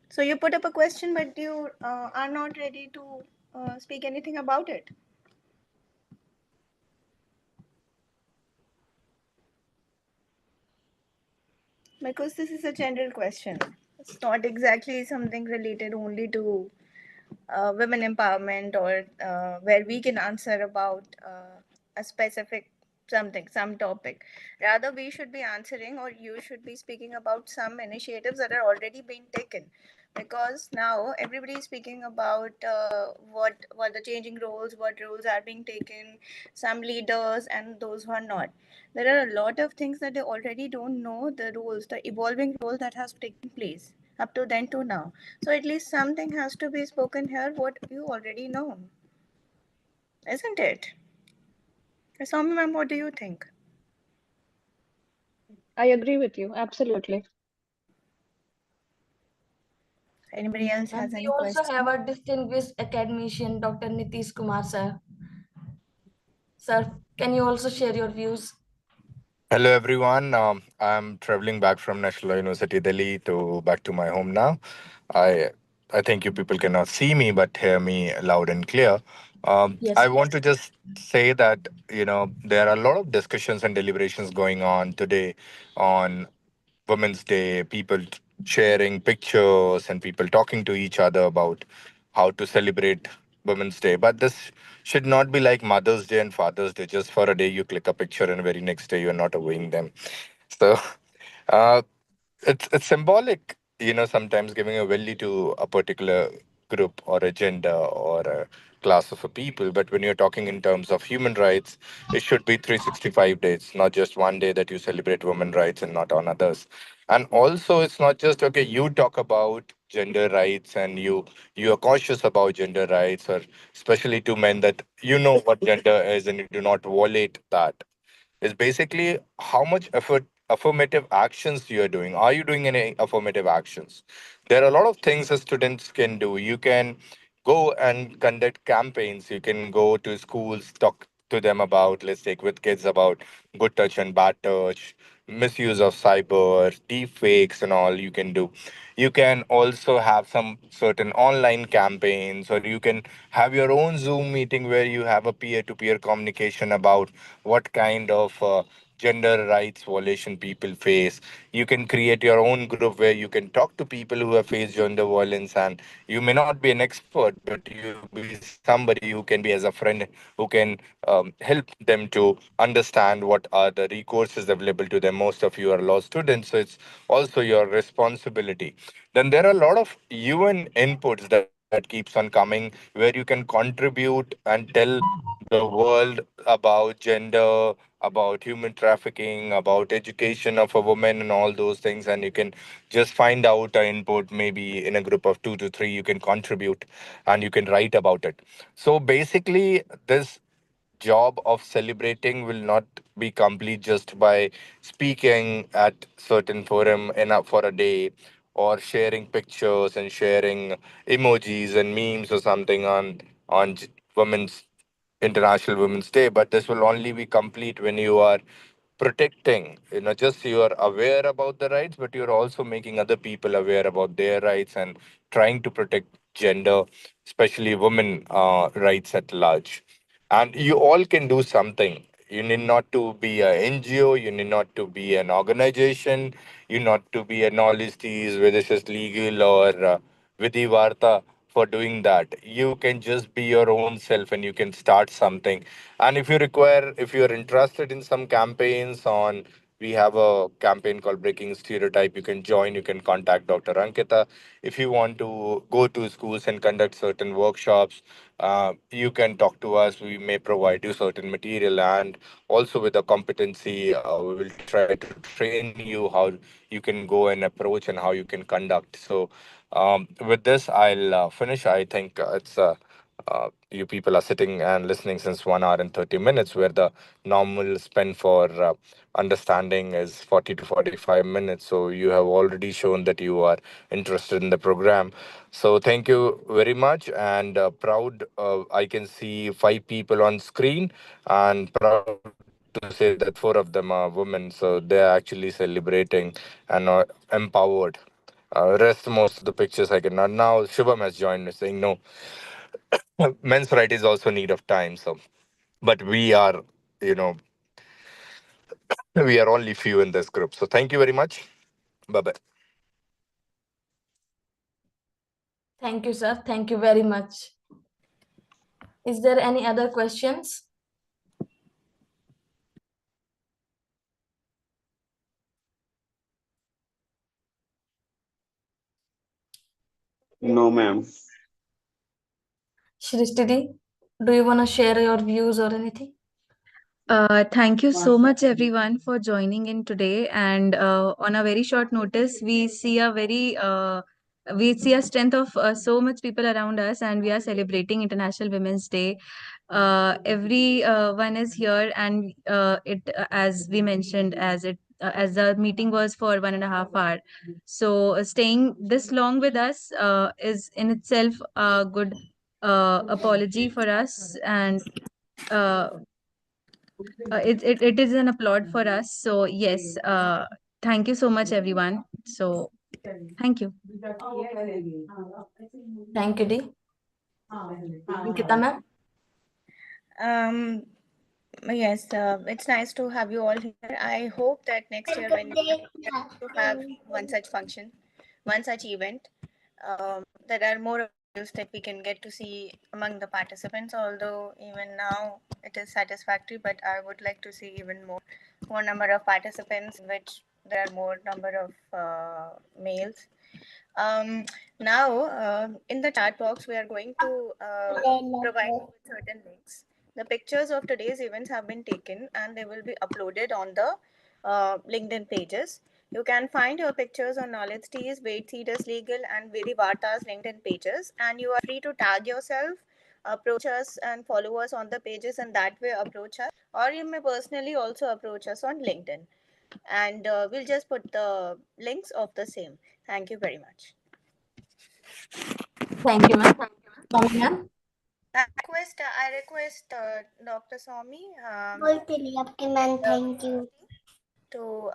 So you put up a question, but you are not ready to speak anything about it. Because this is a general question. It's not exactly something related only to women empowerment or where we can answer about a specific something, some topic. Rather, we should be answering or you should be speaking about some initiatives that are already being taken. Because now everybody is speaking about what the changing roles, what rules are being taken, some leaders and those who are not. There are a lot of things that they already don't know the rules, the evolving role that has taken place up to then to now. So at least something has to be spoken here what you already know, isn't it? Swami ma'am, what do you think? I agree with you. Absolutely. Anybody else And has we any also have question? our distinguished academician, Dr. Nitish Kumar sir. Sir, can you also share your views? Hello, everyone. I'm traveling back from National University Delhi to back to my home now. I I think you people cannot see me, but hear me loud and clear. Yes. I want to just say that there are a lot of discussions and deliberations going on today on Women's Day. People sharing pictures and people talking to each other about how to celebrate Women's Day. But this should not be like Mother's Day and Father's Day. Just for a day, you click a picture, and very next day, you're not owing them. So uh, it's symbolic, sometimes giving a value to a particular group or a gender or a class of a people. But when you're talking in terms of human rights, it should be 365 days, not just one day that you celebrate women rights and not on others. And also, it's not just okay. You talk about gender rights and you are cautious about gender rights, or especially to men that you know what gender is and you do not violate that, is basically how much effort affirmative actions you are doing. Are you doing any affirmative actions? There are a lot of things that students can do. You can go and conduct campaigns. You can go to schools, talk to them about, let's take with kids about good touch and bad touch, misuse of cyber, deep fakes, and all you can do. You can also have some certain online campaigns, or you can have your own Zoom meeting where you have a peer to peer communication about what kind of gender rights violation people face. You can create your own group where you can talk to people who have faced gender violence, and you may not be an expert, but you be somebody who can be as a friend who can help them to understand what are the recourses available to them. Most of you are law students, so it's also your responsibility. Then there are a lot of UN inputs that keeps on coming where you can contribute and tell the world about gender, about human trafficking, about education of a woman, and all those things. And you can just find out an input, maybe in a group of 2 to 3, you can contribute and you can write about it. So basically, this job of celebrating will not be complete just by speaking at certain forum enough for a day, or sharing pictures and sharing emojis and memes or something on women's International Women's Day. But this will only be complete when you are protecting, just you are aware about the rights, but you're also making other people aware about their rights and trying to protect gender, especially women rights at large. And you all can do something. You need not to be an NGO, you need not to be an organization, you not to be a knowledge whether this is legal or Vidhi Varta for doing that. You can just be your own self and you can start something. And if you are interested in some campaigns on, we have a campaign called Breaking Stereotype. You can join, you can contact Dr. Ankita. If you want to go to schools and conduct certain workshops, you can talk to us. We may provide you certain material, and also with the competency, we will try to train you how you can go and approach and how you can conduct. So, with this, I'll finish. I think you people are sitting and listening since 1 hour and 30 minutes, where the normal spend for understanding is 40 to 45 minutes. So you have already shown that you are interested in the program. So thank you very much, and proud. I can see 5 people on screen, and proud to say that 4 of them are women. So they're actually celebrating and empowered. Rest most of the pictures I cannot. Now Shubham has joined me saying no, men's right is also need of time. So, but we are, you know, we are only few in this group. So thank you very much. Bye bye. Thank you, sir. Thank you very much. Is there any other questions? No, ma'am. Shrishti, do you want to share your views or anything? Thank you so much, everyone, for joining in today. And on a very short notice, we see a strength of so much people around us, and we are celebrating International Women's Day. Every one is here, and as we mentioned, as the meeting was for 1.5 hours. So staying this long with us is in itself a good apology for us, and uh, it is an applaud for us. So yes, thank you so much, everyone. So thank you. Thank you, Dee. Ankita ma'am? Yes, it's nice to have you all here. I hope that next year when we have one such function, one such event, there are more videos that we can get to see among the participants. Although even now it is satisfactory, but I would like to see even more number of participants, in which there are more number of males. Now, in the chat box, we are going to provide you with certain links. The pictures of today's events have been taken and they will be uploaded on the LinkedIn pages. You can find your pictures on Knowledge Teas, Wade Cedars Legal, and Vidhi Varta's LinkedIn pages, and you are free to tag yourself, approach us, and follow us on the pages, and that way approach us. Or you may personally also approach us on LinkedIn, and we'll just put the links of the same. Thank you very much. Thank you, ma'am. Swami ma'am? I request Dr. Swami Thank you. to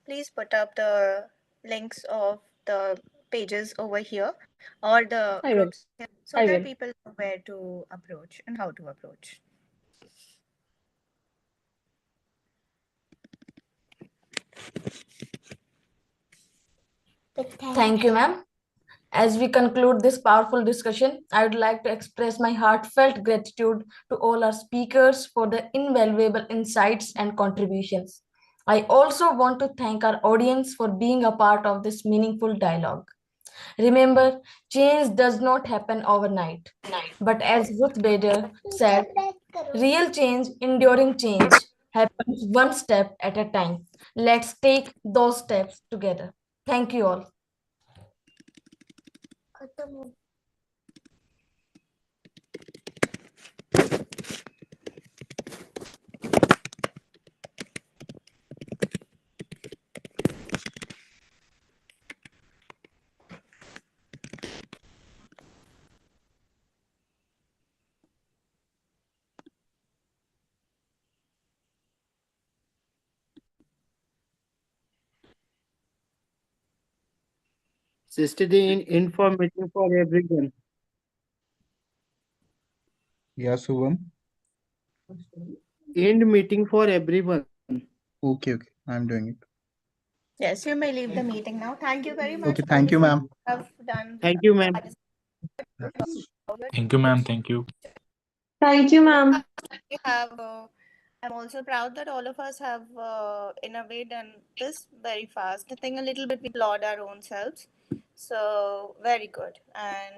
please put up the links of the pages over here or the I will. groups here, so I that will. people know where to approach and how to approach. Thank you, ma'am. As we conclude this powerful discussion, I would like to express my heartfelt gratitude to all our speakers for their invaluable insights and contributions. I also want to thank our audience for being a part of this meaningful dialogue. Remember, change does not happen overnight. But as Ruth Bader said, real change, enduring change, happens one step at a time. Let's take those steps together. Thank you all. Yesterday informative for everyone. Yeah, Subham. End meeting for everyone. Okay, I'm doing it. Yes, you may leave the meeting now. Thank you very much. Okay, thank you, ma'am. Have done. Thank you, ma'am. Thank you, ma'am. Thank you. Thank you, ma'am. We have. I'm also proud that all of us have, in a way, done this very fast. I think a little bit we applaud our own selves. So very good. And